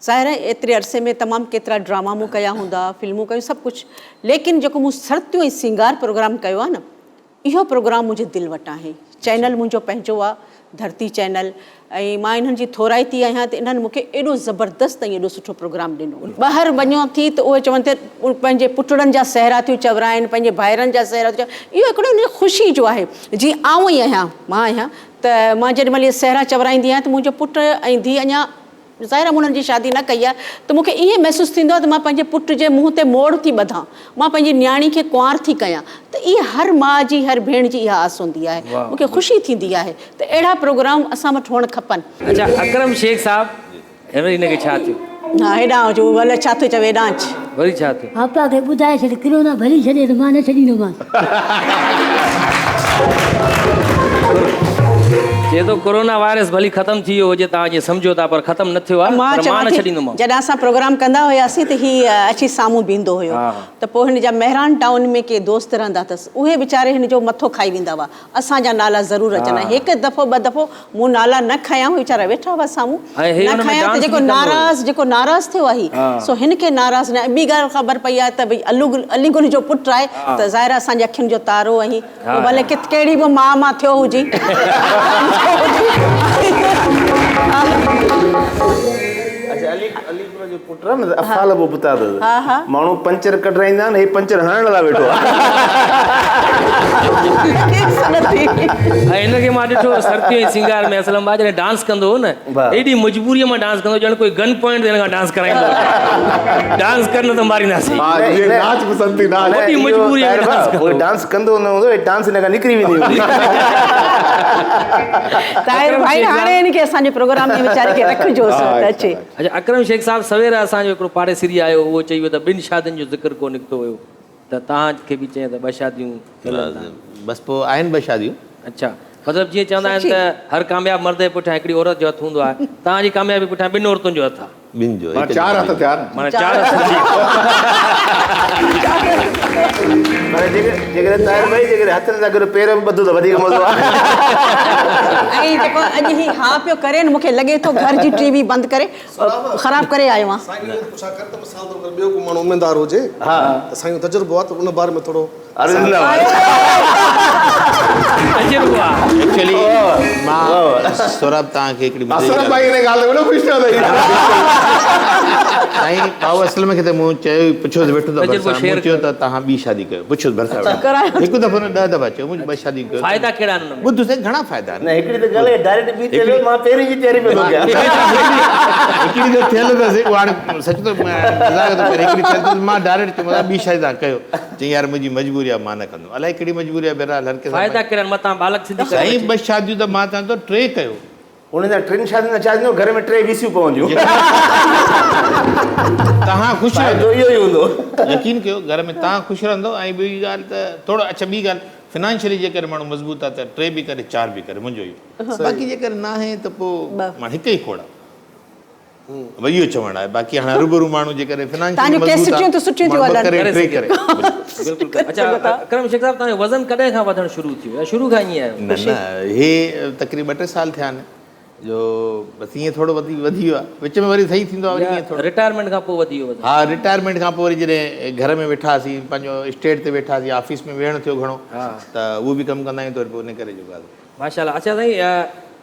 ज़ाहिर आहे एतिरे अरसे में तमामु केतिरा ड्रामा मूं कया हूंदा, फिल्मूं कयूं, सभु कुझु, लेकिन जेको मूं सर्दियूं ऐं सिंगार प्रोग्राम कयो आहे न, इहो प्रोग्राम मुंहिंजे दिलि वटां आहे। चैनल मुंहिंजो पंहिंजो आहे, धरती चैनल, ऐं मां इन्हनि जी थोराइती आहियां त इन्हनि मूंखे एॾो ज़बरदस्तु ऐं एॾो सुठो प्रोग्राम ॾिनो। ॿाहिरि वञो थी त उहे चवनि था पंहिंजे पुटड़नि जा सहरा थियूं चवराइनि, पंहिंजे भाइरनि जा सहरा थियूं, इहो हिकिड़ो उन ख़ुशी जो आहे। जीअं आऊं ई आहियां, मां आहियां त मां जेॾी महिल इहे सहरा चवराईंदी आहियां त मुंहिंजो पुटु ऐं धीउ अञा ज़ाहिर आहे उन्हनि जी शादी न कई आहे, त मूंखे ईअं महसूसु थींदो आहे त मां पंहिंजे पुट जे मुंहं ते मोड़ थी ॿधां, मां पंहिंजी न्याणी खे कुंवार थी कयां, त इहा हर माउ जी हर भेण जी इहा आस हूंदी आहे, मूंखे ख़ुशी थींदी आहे। त अहिड़ा प्रोग्राम असां वटि हुअणु खपनि।
अच्छा अकरम शेख साहब, हिनखे छा थियो?
हा हेॾां जो अलाए छा थो चवे, हेॾां अच।
वरी छा थियो?
आपा खे ॿुधाए छॾ, किरोना भली छॾे त मां न छॾींदोमांसि।
चए थो कोरोना वायरस भली ख़तमु थी वियो हुजे, तव्हां जीअं सम्झो था, पर ख़तमु न थियो आहे,
मां
पर मां न
चवां थी
छॾींदोमांव।
जॾहिं असां प्रोग्राम कंदा हुआसीं त हीउ अची साम्हूं बीहंदो हुयो, त पोइ हिन जा मेहरान टाउन में के दोस्त रहंदा अथसि, उहे वीचारे हिन जो मथो खाई वेंदा हुआ, असांजा नाला ज़रूरु अचनि। हिकु दफ़ो ॿ दफ़ो मूं नाला न खयां, वीचारा वेठा हुआ साम्हूं, न खयां त जेको नाराज़ थियो आहे सो हिन खे नाराज़ न। ॿी ॻाल्हि ख़बर पई आहे त भई अलीगुल जो पुटु आहे, त ज़ाहिर आहे असांजे अखियुनि जो तारो आहे, भले कहिड़ी बि मां थियो हुजे।
अच्छा अलीपुर जो पुटु आहे न, अफ़ाल पोइ पुता अथसि, माण्हू पंचर कढाईंदा आहिनि, हे पंचर हणण लाइ वेठो आहे।
ऐं हिनखे मां ॾिठो सर्दियूं ऐं सिंगार में असलम भाउ जॾहिं डांस कंदो हो न, एॾी मजबूरीअ मां डांस कंदो, ॼण कोई गन पॉइंट ते हिन खां डांस कराईंदो, डांस करण त मारींदासीं,
नाच पसंदि थी नाच
वॾी मजबूरी आहे
डांस कंदो न हूंदो, डांस हिन खां निकिरी वेंदी हूंदी।
ताहिर भाई हाणे हिनखे असांजे प्रोग्राम में वीचारे खे रखिजोसि त अचे।
अच्छा अकरम शेख साहब, सवेर असांजो हिकिड़ो पाड़ेसिरी आयो, उहो चई वियो त 2 शादियुनि जो ज़िक्र को निकितो हुयो, त तव्हांखे बि चई त 2 शादियूं
बसि पोइ आहिनि 2 शादियूं।
अच्छा मतिलबु जीअं चवंदा आहिनि त हर कामयाब मर्द जे पुठियां हिकिड़ी औरत जो हथु हूंदो आहे, तव्हांजी कामयाबी पुठियां 2 औरतुनि जो हथु आहे।
2 जो
4 हथ थिया न।
माना 4 हथ।
जेकॾहिं ताहिर भाई जेकॾहिं हथनि सां गॾु पेर बि ॿधो त वधीक मज़ो आहे।
ऐं जेको अॼु ही हा पियो करे न, मूंखे लॻे थो घर जी टीवी बंदि करे ख़राबु करे आयो आहे।
ॿियो को माण्हू उमेदवार हुजे त साईं तजुर्बो आहे त उन बारे में थोरो
एक्चुअली मां सौरभ तव्हांखे हिकिड़ी
असरफ भाई हिन ॻाल्हि ते वॾो ख़ुशि थियो अथई।
साईं भाऊ असल में किथे मूं चयो पुछियोसि वेठो त चयो त तव्हां 2 शादी कयो, पुछियोसि भरिसां हिकु दफ़ो न 10 दफ़ा चयो, मुंहिंजी 2 शादी कयो।
फ़ाइदा कहिड़ा आहिनि?
ॿुध साईं घणा फ़ाइदा आहिनि।
न हिकिड़ी त ॻाल्हि डायरेक्ट बि चयो, मां पहिरीं जी तयारी पियो कयां।
हिकिड़ी त थियल अथसि, उहा हाणे सच त हिकिड़ी थियल अथसि, मां डायरेक्ट चयो 2 शादी तव्हां कयो, चई यार मुंहिंजी मजबूरी आहे, मां न कंदुमि। अलाए कहिड़ी मजबूरी आहे, बहरहाल हर कंहिं
फ़ाइदा कहिड़ा आहिनि? मां तव्हां बालक सिंधी
साईं 2 शादियूं त मां चवां थो 3 कयो,
उन जा 3 शादियुनि जा चार्ज घर में 3 वीसियूं पवंदियूं
तव्हां ख़ुशि
फ़ाइदो इहो ई हूंदो
यकीन कयो घर में तव्हां ख़ुशि रहंदो ऐं ॿी ॻाल्हि त थोरो अच्छा ॿी ॻाल्हि फिनांशियली जेकर माण्हू मज़बूत आहे त 3 बि करे 4 बि करे मुंहिंजो इहो बाक़ी जेकर न आहे त पोइ मां हिकु ई खोड़ भई इहो चवणु आहे बाक़ी हाणे रूबरू माण्हू जेकर
तव्हांजूं केसिटियूं त सुठियूं थियूं हलनि।
बिल्कुलु अच्छा अकरम शेख साहब तव्हांजो वज़न कॾहिं खां वधणु शुरू थियो या शुरू खां ईअं आयो?
न हे तक़रीबन 2-3 साल थिया आहिनि जो बसि ईअं थोरो वधी वियो आहे विच में वरी सही थींदो आहे वरी ईअं थोरो
रिटायरमेंट खां पोइ वधी वियो वज़न?
हा रिटायरमेंट खां पोइ वरी जॾहिं घर में वेठासीं पंहिंजो स्टेट ते वेठासीं ऑफिस में वेहणु थियो घणो त उहो बि कमु कंदा आहियूं त पोइ इन करे जो ॻाल्हि
माशाल्लाह। अच्छा साईं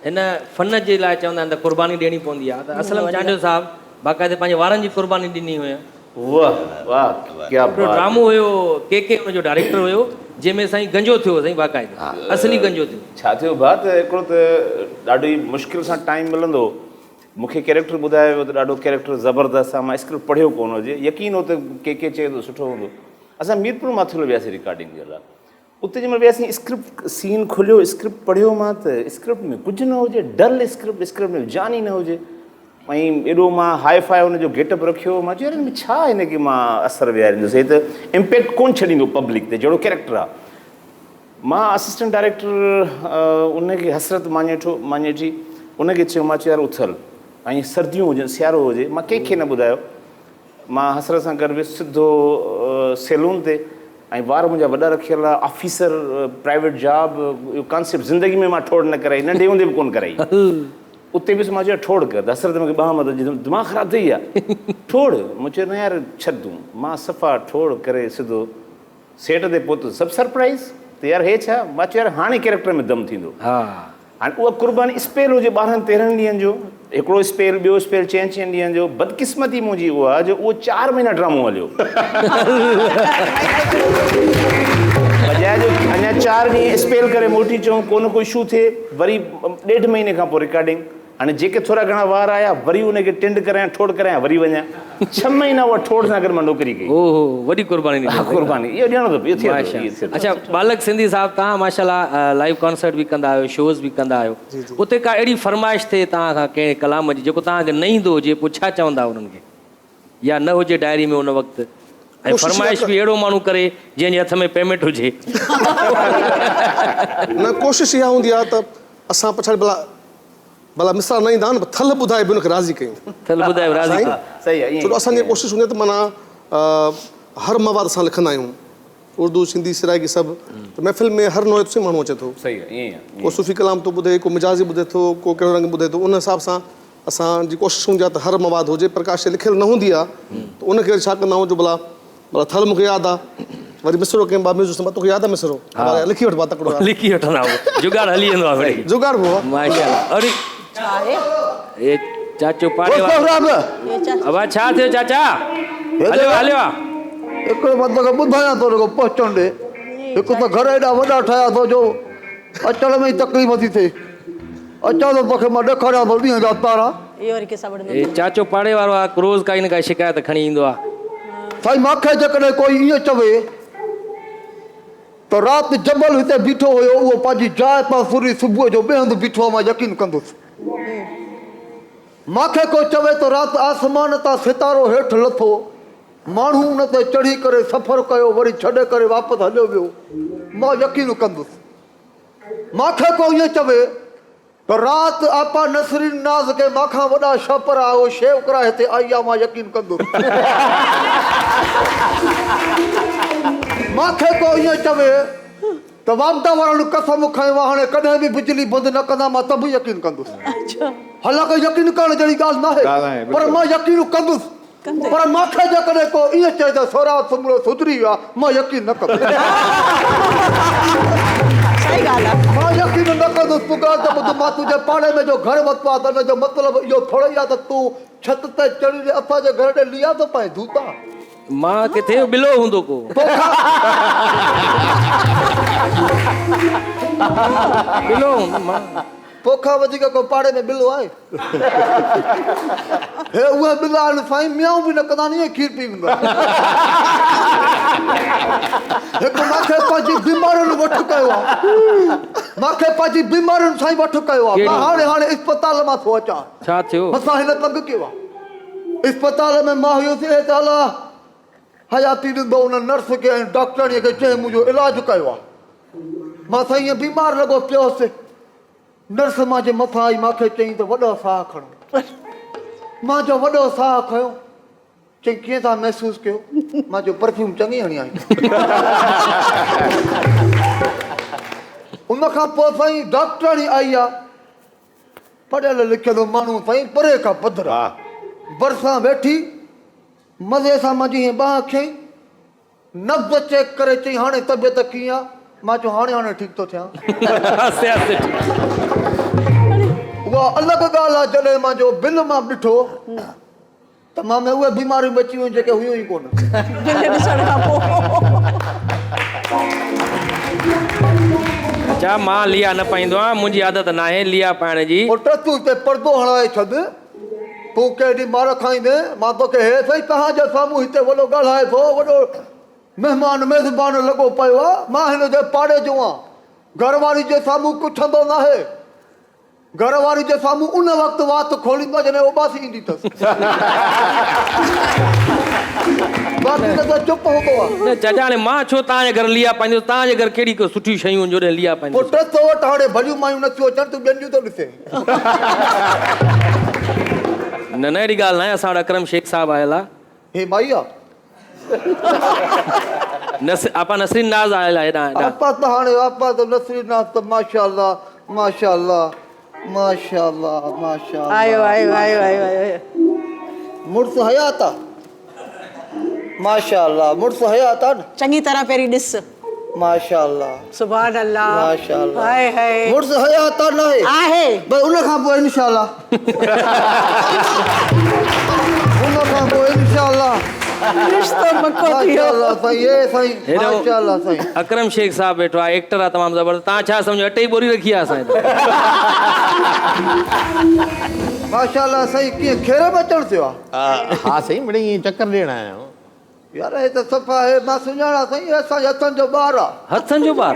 हिन फ़न जे लाइ चवंदा आहिनि त क़ुर्बानी ॾियणी पवंदी आहे त असलम चांडियो साहब बाक़ाइदे पंहिंजे वारनि जी क़ुर्बानी ॾिनी हुई।
वाह वाह क्या
हिकिड़ो ड्रामो हुयो के हुनजो डायरेक्टर हुयो जंहिंमें साईं गंजो थियो साईं बाक़ाइदे असली गंजो थियो।
छा थियो भाउ त हिकिड़ो त ॾाढी मुश्किल सां टाइम मिलंदो मूंखे कैरेक्टर ॿुधायो वियो त ॾाढो कैरेक्टर ज़बरदस्त आहे मां स्क्रिप्ट पढ़ियो कोन हुजे यकीन हो त के चए थो सुठो हूंदो। असां मीरपुर माथुर वियासीं रिकॉर्डिंग जे लाइ उते जंहिंमहिल वियासीं स्क्रिप्ट सीन खोलियो स्क्रिप्ट पढ़ियो मां त स्क्रिप्ट में कुझु न हुजे डल स्क्रिप्ट में जान ई न हुजे ऐं एॾो मां हाई फाई हुनजो गेटअप रखियो मां चयो हिन में छा हिनखे मां असरु विहारींदुसि हे त इम्पैक्ट कोन छॾींदो पब्लिक ते जहिड़ो कैरेक्टर आहे। मां असिस्टेंट डायरेक्टर उनखे हसरत माञेठी उनखे चयो मां चयो यार उथल ऐं सर्दियूं हुजनि सियारो हुजे मां कंहिंखे न ॿुधायो मां हसरत सां गॾु वियुसि सिधो सैलून ते ऐं वार मुंहिंजा वॾा रखियल आहे ऑफिसर प्राइवेट जॉब इहो कॉन्सेप्ट ज़िंदगी में मां ठोड़ न कराई नंढे हूंदे बि कोन कराई उते बि मां चयो ठोड़ कर हसरत मूंखे ॿाह मत दिमाग़ ख़राबु थी आहे ठोड़ मूं चयो न यार छॾ तूं मां सफ़ा ठोड़ करे सिधो सेट ते पहुतुसि सभु सरप्राइज़ त यार हे छा मां चयो यार हाणे कैरेक्टर में दम थींदो हाणे उहा क़ुर्बानी स्पेल हुजे 12-13 ॾींहंनि जो हिकिड़ो स्पेल ॿियो स्पेल 6 ॾींहंनि जो बदकिस्मती मुंहिंजी उहा जो उहो 4 महीना ड्रामो हलियो बजाए जो अञा 4 ॾींहं स्पेल करे मोटी अचूं कोन कोई इशू थिए वरी 1.5 महीने खां पोइ रिकॉर्डिंग हाणे जेके थोरा घणा वार आया वरी उनखे टिंड करायां ठोड़ करायां वरी वञा 6 महीना उहा ठोड़ सां गॾु मां नौकिरी कई।
ओहो वॾी क़ुर्बानी
क़ुर्बानी इहो ॾियणो थो इहो थिए।
अच्छा बालक सिंधी साहब तव्हां माशाल्लाह लाइव कॉन्सर्ट बि कंदा आहियो शोज़ बि कंदा आहियो उते का अहिड़ी फरमाइश थिए तव्हां खां कंहिं कलाम जी जेको तव्हांखे न ईंदो हुजे पोइ छा चवंदा उन्हनि खे या न हुजे डायरी में उन वक़्तु ऐं फरमाइश बि अहिड़ो माण्हू करे जंहिंजे हथ में पेमेंट हुजे?
न कोशिशि इहा हूंदी आहे त असां पछाड़ी भला मिसाल न ईंदा आहिनि थल ॿुधाए बि हुनखे राज़ी कयूं
सही आहे
छो असांजी कोशिशि हूंदी आहे त माना हर मवाद असां लिखंदा आहियूं उर्दू सिंधी सिराइकी सभु त महफ़िल में हर नौयत से माण्हू अचे थो को सूफ़ी कलाम थो ॿुधे को मिजाज़ी ॿुधे थो को कहिड़ो रंग ॿुधे थो उन हिसाब सां असांजी कोशिशि हूंदी आहे त हर मवाद हुजे प्रकाश लिखियलु न हूंदी आहे त उनखे छा कंदा आहियूं जो भला थल मूंखे यादि आहे वरी मिसरो कंहिं ॿा म्यूज़िक तोखे यादि आहे मिसरो लिखी वठबो आहे तकिड़ो
लिखी वठंदा जुगाड़ हली वेंदो आहे
जुगाड़ बि आहे
माशाल्लाह। अरे ये चाचो पाड़े वाला अब छा थियो चाचा हलियो
हिकिड़ो मतिलबु ॿुधायां थो रुगो पहुचण ॾे हिकु त घर एॾा वॾा ठाहिया थो जो अचण में ई तकलीफ़ थी थिए अचां त तोखे मां ॾेखारियां थो ॾींहं जा तारा
चाचो पाड़े वारो आहे रोज़ काई न काई शिकायत खणी ईंदो आहे।
साईं मूंखे जेकॾहिं कोई ईअं चवे त राति जबल हिते बीठो हुयो उहो पंहिंजी जाइ पां फुरी सुबुह जो ॿिए हंधि बीठो आहे मां यकीन कंदुसि मूंखे को चवे त राति आसमान तां सितारो हेठि लथो माण्हू उन ते चढ़ी करे सफ़र कयो वरी छॾे करे वापसि हलियो वियो मां यकीन कंदुसि मूंखे को ईअं चवे त राति आपा नसरीन नाज़ के माखां वॾा छापर आहे उहो शेव कराए हिते आई आहे मां यकीन कंदुसि मूंखे को ईअं चवे त वामदा वारनि कसम खयो आहे हाणे कॾहिं बि बिजली बंदि न कंदा मां त बि यकीन कंदुसि हालांकि यकीन करण जहिड़ी ॻाल्हि न आहे पर मां यकीन कंदुसि पर मूंखे जेकॾहिं को ईअं चए त सोरा सुमड़ो सुधरी वियो आहे मां यकीन न कंदुसि मां यकीन न कंदुसि तूं ॻाल्हि त ॿुध मां तुंहिंजे पाड़े में जो घर वरितो आहे त हुनजो मतिलबु इहो थोरो ई आहे त तूं छत ते चढ़ी असांजे घर ॾे लिया थो पाए जूता
मां किथे बिलो हूंदो को बिलो
पोखा वधीक को पाड़े में बिलो आहे हे उहे बिला आहिनि साईं मियाऊं बि न कंदा नी खीर पी वेंदा हिकु मूंखे पंहिंजी बीमारियुनि वठि कयो आहे मूंखे पंहिंजी बीमारियुनि सां ई वठु कयो आहे मां हाणे इस्पताल मां थो अचां
छा थियो
असां हिन तंग कयो आहे इस्पताल में मां हुयुसि त अलाह हयाती ॾींदो उन नर्स खे ऐं डॉक्टरीअ खे चई मुंहिंजो इलाजु कयो आहे मां साईं ईअं बीमार लॻो पियोसि नर्स मां जे मथां आई मूंखे चई त वॾो साहु खणो मां जो वॾो साहु खयो चई कीअं था महसूसु कयो मां जो परफ्यूम चङी हणी आई उन खां पोइ साईं डॉक्टरी आई आहे पढ़ियल लिखियल माण्हू साईं परे खां पधरा बरसां वेठी मज़े सां मुंहिंजी हीअं बांह खयईं नब्ज़ चेक करे चई हाणे तबियत कीअं आहे मां चयो हाणे ठीकु थो थियां उहा अलॻि ॻाल्हि आहे जॾहिं मुंहिंजो बिल मां ॾिठो त मां में उहे बीमारियूं बची वियूं जेके हुयूं ई कोन
अच्छा मां लिया न पाईंदो आहियां मुंहिंजी आदत न आहे लिया पाइण जी
पुट तूं हिते पर्दो हणाए छॾ तूं केॾी मार खाईंदे मां तोखे हे सही तव्हांजे साम्हूं हिते वॾो ॻाल्हाए थो वॾो महिमान मेज़बान लॻो पियो आहे मां हिन जे पाड़े जो आहियां घरवारी जे साम्हूं कुझंदो न आहे घरवारी जे साम्हूं उन वक़्तु वात खोलींदो जॾहिं उबासी ईंदी अथसि बाक़ी त चुप हूंदो आहे
न चाचा हाणे मां छो तव्हांजे घर लिया पाईंदो तव्हांजे घर कहिड़ी को सुठियूं शयूं जॾहिं लिया पाईंदो
पुट तो वटि हाणे भलियूं मायूं नथियूं अचनि तूं ॿियनि जूं थो ॾिसे
न अहिड़ी ॻाल्हि न आहे असां वटि अकरम शेख साहिबु आयल आहे
हे माई आहे
आपा नसरीन नाज़ आयल आहे हेॾां
आपा त हाणे आपा त नसरीन नाज़ त माशाअल्लाह माशाअल्लाह माशाअल्लाह माशाअल्लाह
आयो
मुड़ुस हयात आहे माशाअल्लाह मुड़ुस हयात आहे न
चङी तरह पहिरीं ॾिस
माशाअल्लाह
सुभान अल्लाह
माशाअल्लाह
हाय हाय
मुड़ुस हयात आहे बस उन खां पोइ इंशाअल्लाह उन खां पोइ इंशाअल्लाह
रिश्तो पक्को थियो
माशाअल्लाह साईं ये साईं माशाअल्लाह साईं
अकरम शेख साहब वेठो आहे एक्टर आहे तमामु ज़बरदस्त तव्हां छा सम्झो अटे जी बोरी रखी आहे असांजे
माशाअल्लाह साईं कीअं खेर में अचणु थियो आहे
हा साईं मिड़ई ईअं चकर ॾियण आया आहियूं
यार हे त सफ़ा हे मां सुञाणा साईं हे असांजे हथनि जो ॿार आहे
हथनि जो ॿार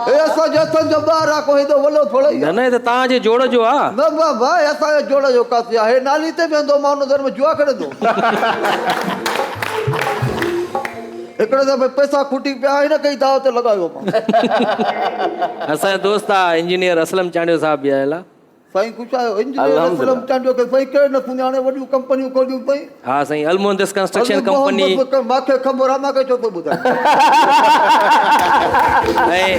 हे असांजे हथनि जो ॿार आहे कोई हेॾो वॾो थोरो ई
न न हे त तव्हांजे जोड़ जो आहे
न भाई असांजे जोड़ जो काथे आहे हे नाली ते वेंदो मां हुन दर में जुआ खेॾंदो हिकिड़े दफ़े पैसा खुटी पिया हिन कई दाव ते लॻायो मां
असांजो दोस्त आहे इंजीनियर असलम चांडियो साहब बि आयल आहे
साईं कुझु आयो इंजीनियर असलम चांडियो खे साईं केरु न सुञाणे वॾियूं कंपनियूं खोलियूं साईं
हा साईं अलमुहंदिस कंस्ट्रक्शन कंपनी
मूंखे ख़बर आहे मूंखे छो थो ॿुधाए
ऐं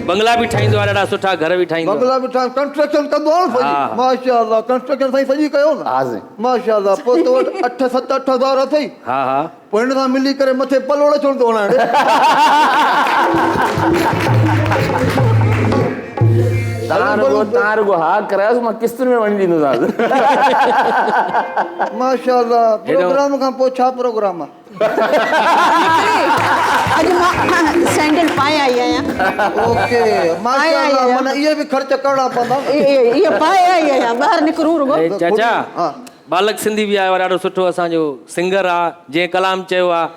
बंगला बि ठाहींदो आहे ॾाढा सुठा घर बि ठाहींदो
बंगला बि ठाहे कंस्ट्रक्शन कंदो आहे न माशाअल्लाह कंस्ट्रक्शन साईं सॼी कयो न माशाअल्लाह पोइ तो वटि 8-7-8 अथई
हा हा
पोइ हिन सां मिली करे मथे पलोड़ छो थो हणाए
तव्हां रुगो हा करायोसि मां किस्तुनि में वञी ॾींदोसांसि
माशाअल्लाह प्रोग्राम खां पोइ छा प्रोग्राम आहे
अॼु मां सैंडल पाए आई आहियां
ओके माशाअल्लाह माना इहे बि ख़र्च करणा पवंदा
इहे पाए आई आहियां ॿाहिरि निकिरूं रुगो
चाचा बालक सिंधी बि आयो आहे ॾाढो सुठो असांजो सिंगर आहे जंहिं कलाम चयो आहे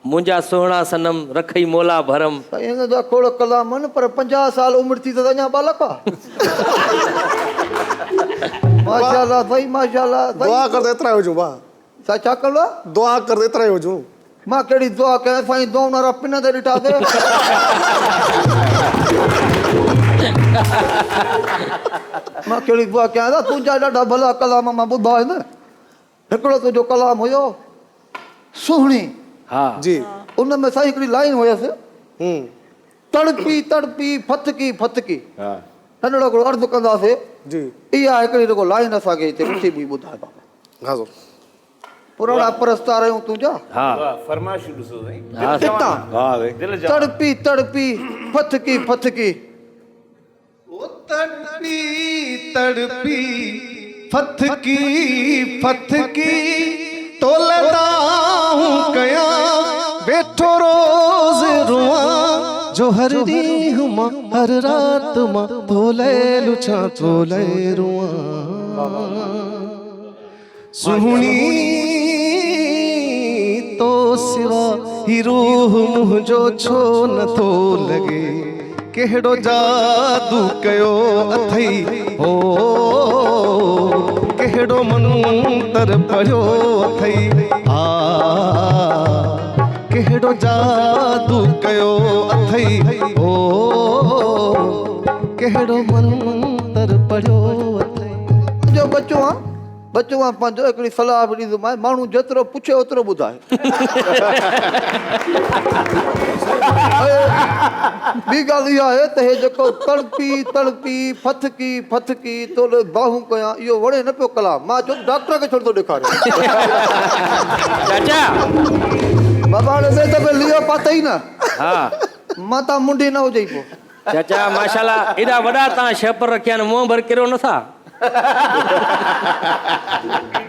मुंहिंजा सुहिणा सनम रखई मोला भरम
हिन जा खोड़ कलाम आहिनि पर 50 साल उमिरि थी त अञा बालक आहे माशाअल्लाह साईं माशाअल्लाह
दुआ कर एतिरा हुजूं बा
छा करिणो आहे
दुआ कर एतिरा हुजूं
मां कहिड़ी दुआ कयां साईं दुआ वारा पिन ते ॾिठासीं मां कहिड़ी दुआ कयां तुंहिंजा ॾाढा भला कलाम मां ॿुधा आहिनि हिकिड़ो तुंहिंजो कलाम हुयो सुहिणी
हा
जी
उन में साईं हिकिड़ी लाइन हुयसि तड़पी तड़पी फतकी फतकी नंढड़ो हिकिड़ो अर्ज़ु कंदासीं
जी
इहा हिकिड़ी रुगो लाइन असांखे हिते ॾिसी बि ॿुधाए बाबा
हा
पुराणा परस्तार आहियूं तुंहिंजा
हा
फरमाइशूं ॾिसो साईं
हितां तड़पी तड़पी फतकी फतकी
तड़पी तड़पी फतकी फतकी तोलदा हूं कया बैठो रोज रुआ जो हर ॾींहुं मां हर रात मां थोले लुछा थोले रुआ सुहिणी तो सिवा ही रूह मुंहिंजो छो नथो लॻे कहिड़ो जादू कयो अथई हो कहिड़ो मंतर पढ़ियो अथई हा कहिड़ो जादू कयो अथई हो कहिड़ो मंतर पढ़ियो अथई
जो बच्चो आहे पंहिंजो हिकिड़ी सलाह बि ॾींदोमांइ माण्हू जेतिरो पुछे ओतिरो ॿुधाए ॿी ॻाल्हि इहा आहे त हे जेको तड़पी फथकी तोले बाहूं कयां इहो वणे न पियो कलाम मां चयो डॉक्टर खे छो थो ॾेखारियां
चाचा
बाबा हाणे ॿिए दफ़े लियो पातई न
हा
मां तव्हां मुंडी न हुजई पोइ
चाचा माशाल्लाह एॾा वॾा तव्हां शेपर रखिया आहिनि मुंहुं भर किरो नथा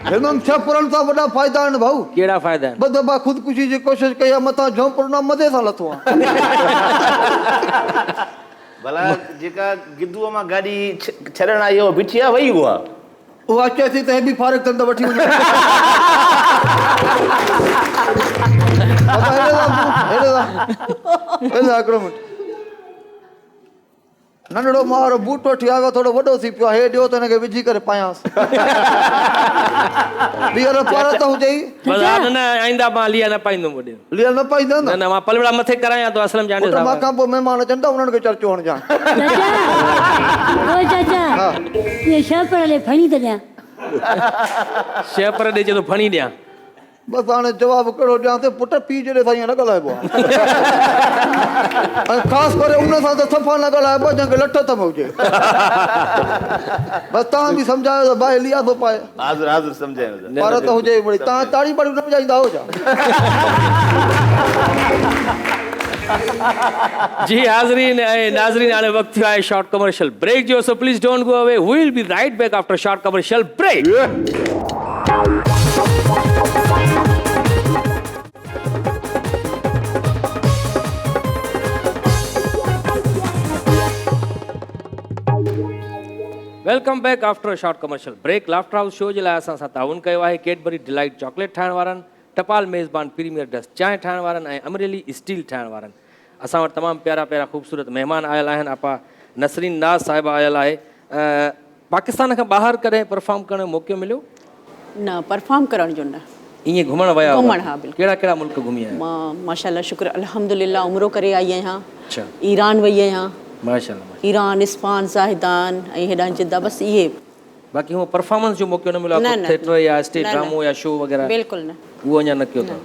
हिननि छपुरनि सां वॾा फ़ाइदा आहिनि भाऊ
कहिड़ा फ़ाइदा आहिनि
ॿ दफ़ा ख़ुदकुशी जी कोशिशि कई आहे मथां झोंपड़ो मथे सां लथो आहे
भला जेका गिद्दूअ मां गाॾी छॾण आई हो बीठी आहे वई उहा
अचे थी त हे बि फारिग थियनि त वठी वञे हिकिड़ो मिंट नंढड़ो मां वारो बूट वठी आयो थोरो वॾो थी पियो आहे हे ॾियो त हिनखे विझी करे पायांसि ॿीहर पर त हुजे ई
बस न आईंदा मां लिया न पाईंदुमि वॾे
लिया न पाईंदा
न न मां पलवड़ा मथे करायां तो असलम जाने
मां खां पोइ महिमान अचनि था उन्हनि खे चर्चो हणजां
चाचा ये शेपर ले फणी त ॾियां
शेपर ॾे चए तो फणी ॾियां
बसि हाणे जवाबु कहिड़ो ॾियां त पुट पीउ जहिड़े सां ईअं न ॻाल्हाइबो आहे ऐं ख़ासि करे उन सां त सफ़ा न ॻाल्हाइबो जंहिंखे लठ त में हुजे बसि तव्हां बि सम्झायो त भाई लिया थो पाए
हाज़िर सम्झायो
पर त हुजे वरी तव्हां ताड़ी बाड़ी न वॼाईंदा हो छा
जी हाज़रीन ऐं नाज़रीन हाणे वक़्तु थियो आहे शॉर्ट कमर्शियल ब्रेक जो so please don't go away we will be right back after short commercial break welcome back after short commercial break laughter house show जे लाइ असां सां ताउन कयो आहे कैडबरी डिलाइट चॉकलेट ठाहिण वारनि टपाल मेज़बान प्रीमियर डस्ट चांहि ठाहिण वारनि ऐं अमरेली स्टील ठाहिण वारनि असां वटि तमामु प्यारा प्यारा ख़ूबसूरत महिमान आयल आहिनि आपा नसरीन नाज़ साहिबा आयल आहे पाकिस्तान खां ॿाहिरि कॾहिं परफॉर्म करण जो मौक़ो मिलियो
न परफॉर्म करण जो न
ईअं घुमण विया हुआ?
घुमण, हा, बिल्कुलु।
कहिड़ा कहिड़ा मुल्क घुमी आया
मां माशाल्लाह शुक्र अल्हम्दुलिल्लाह उमिरो करे आई आहियां
अच्छा
ईरान वई आहियां
माशाल्लाह
ईरान इस्फान ज़ाहिदान ऐं हेॾां जिद्दा बसि इहे
बाक़ी हूअं परफॉर्मेंस जो मौक़ो न मिलियो
न,
आहे
न,
थिएटर या स्टेज
न, न।
ड्रामो या शो वग़ैरह
बिल्कुलु न
उहो अञा न कयो अथव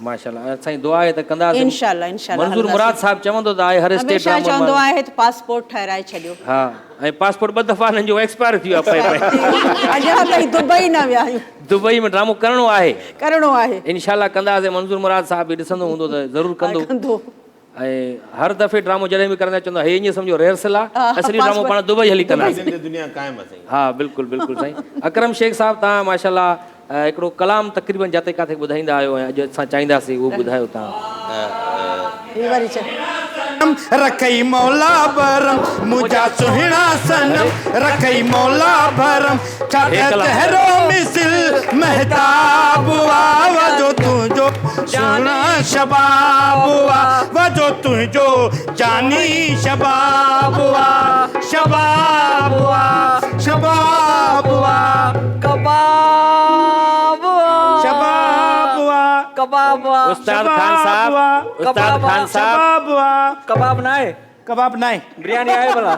माशाल्लाह असांजी दुआ आहे त कंदासीं
इंशाल्लाह इंशाल्लाह
मंज़ूर मुराद साहब चवंदो त आहे हर स्टेट
हमेशह चवंदो आहे त पासपोर्ट ठाहिराए छॾियो
हा ऐं पासपोर्ट 2 दफ़ा हिननि जो एक्सपायर थी वियो आहे पए
अञा ताईं दुबई न विया आहियूं
दुबई में ड्रामो करिणो आहे
करिणो आहे
इंशाल्लाह कंदासीं मंज़ूर मुराद साहब बि ॾिसंदो हूंदो त ज़रूरु कंदो
कंदो
ऐं हर दफ़े ड्रामो जॾहिं बि करंदा चवंदो हे ईअं सम्झो रिहर्सल आहे असली ड्रामो पाण दुबई हली कंदासीं
दुनिया क़ाइमु आहे साईं
हा बिल्कुलु बिल्कुलु साईं अकरम शेख साहब तव्हां माशाल्लाह हिकिड़ो कलाम तक़रीबन जिते किथे ॿुधाईंदा आहियो ऐं अॼु असां चाहींदासीं उहो ॿुधायो तव्हां
हीअ वरी चए
रखई मौला भरम मुझा सुहिणा सनम रखई मौला भरम चहरो मिसिल महताब वजो तुझो जाना शबाब वजो तुझो जानी शबाब शबाब शबाब कबाब शबाब
उस्ताद खान साहब
कबाब ना है
कबाब नाहे
बिरयानी आहे भला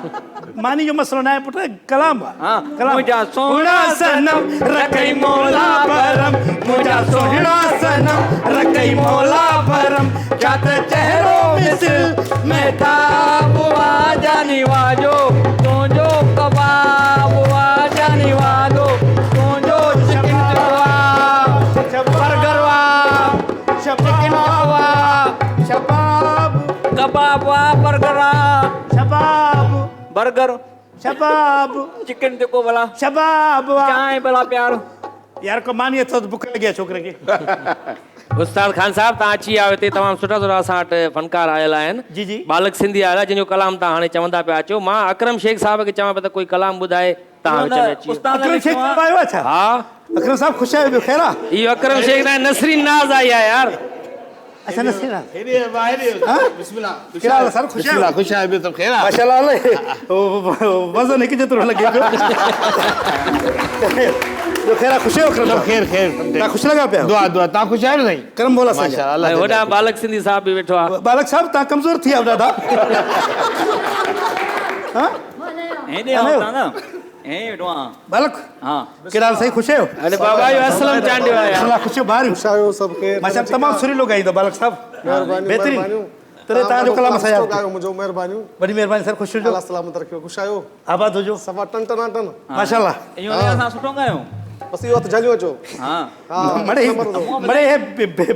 मानी जो मसलो नाहे पुट कलाम
हाँ
कलाम
मुझा
सोहणा सनम रखई मौला भरम मुझा सोहणा सनम रखई मौला भरम जात चेहरो मिसल महताब
जानी वाजो तुझो कबाब जानी वाजो तुझो चिकन बर्गर
शबाब शबाब
कबाब बर्गर
शबाब
बर्गर
शबाब
चिकन जेको भला
शबाब
चांहि भला प्यार
यार को मानी अथव त बुख लॻी आहे छोकिरे खे
उस्ताद खान साहब तव्हां अची विया हिते तमामु सुठा सुठा असां वटि फनकार आयल आहिनि
जी जी
बालक सिंधी आयल आहे जंहिंजो कलाम तव्हां हाणे चवंदा पिया अचो मां अकरम शेख साहब खे चवां पिया त कोई कलाम ॿुधाए तव्हां विच में अची वियो।
अकरम शेख साहब आयो आहे छा
हा
अकरम साहब ख़ुशि आहियो ॿियो ख़ैर आहे
इहो अकरम शेख न नसरीन नाज़ आई आहे यार
अच्छा नसीरा
हेरे बाहरे बिस्मिल्लाह
कहिड़ा हाल सर ख़ुशि आहियो
खुश आहे तो खैर
माशाल्लाह वज़न हिकु जेतिरो लॻे पियो ख़ैर ख़ुशि आहियो
खैर खैर
तव्हां ख़ुशि लॻा पिया
दुआ दुआ तव्हां खुश आहियो साईं
करम बोला साईं
माशाल्लाह
ऐं वॾा बालक सिंधी साहब बि वेठो आहे
बालक साहब तव्हां कमज़ोर थी विया ॾाढा
हेॾे आऊं था न हे वेठो आहियां
बालक
हा
कहिड़ा हाल साईं ख़ुशि आहियो
अरे बाबा जो असलम चांडियो आहे
माशाल्लाह ख़ुशि ॿार
आहियो सभु खे
माशाल्लाह तमामु सुरीलो ॻाईंदो बालक साहब बहितरीन तॾहिं तव्हांजो कलाम असां यादि कयो।
मुंहिंजो महिरबानियूं
वॾी महिरबानी सर ख़ुशि हुजो
अलाह सलामत रखियो ख़ुशि आहियो
आबाद हुजो
सफ़ा टन टना टन
माशाल्लाह
इहो असां सुठो ॻायो
बसि इहो हथु झलियो अचो
हा
मड़े मड़े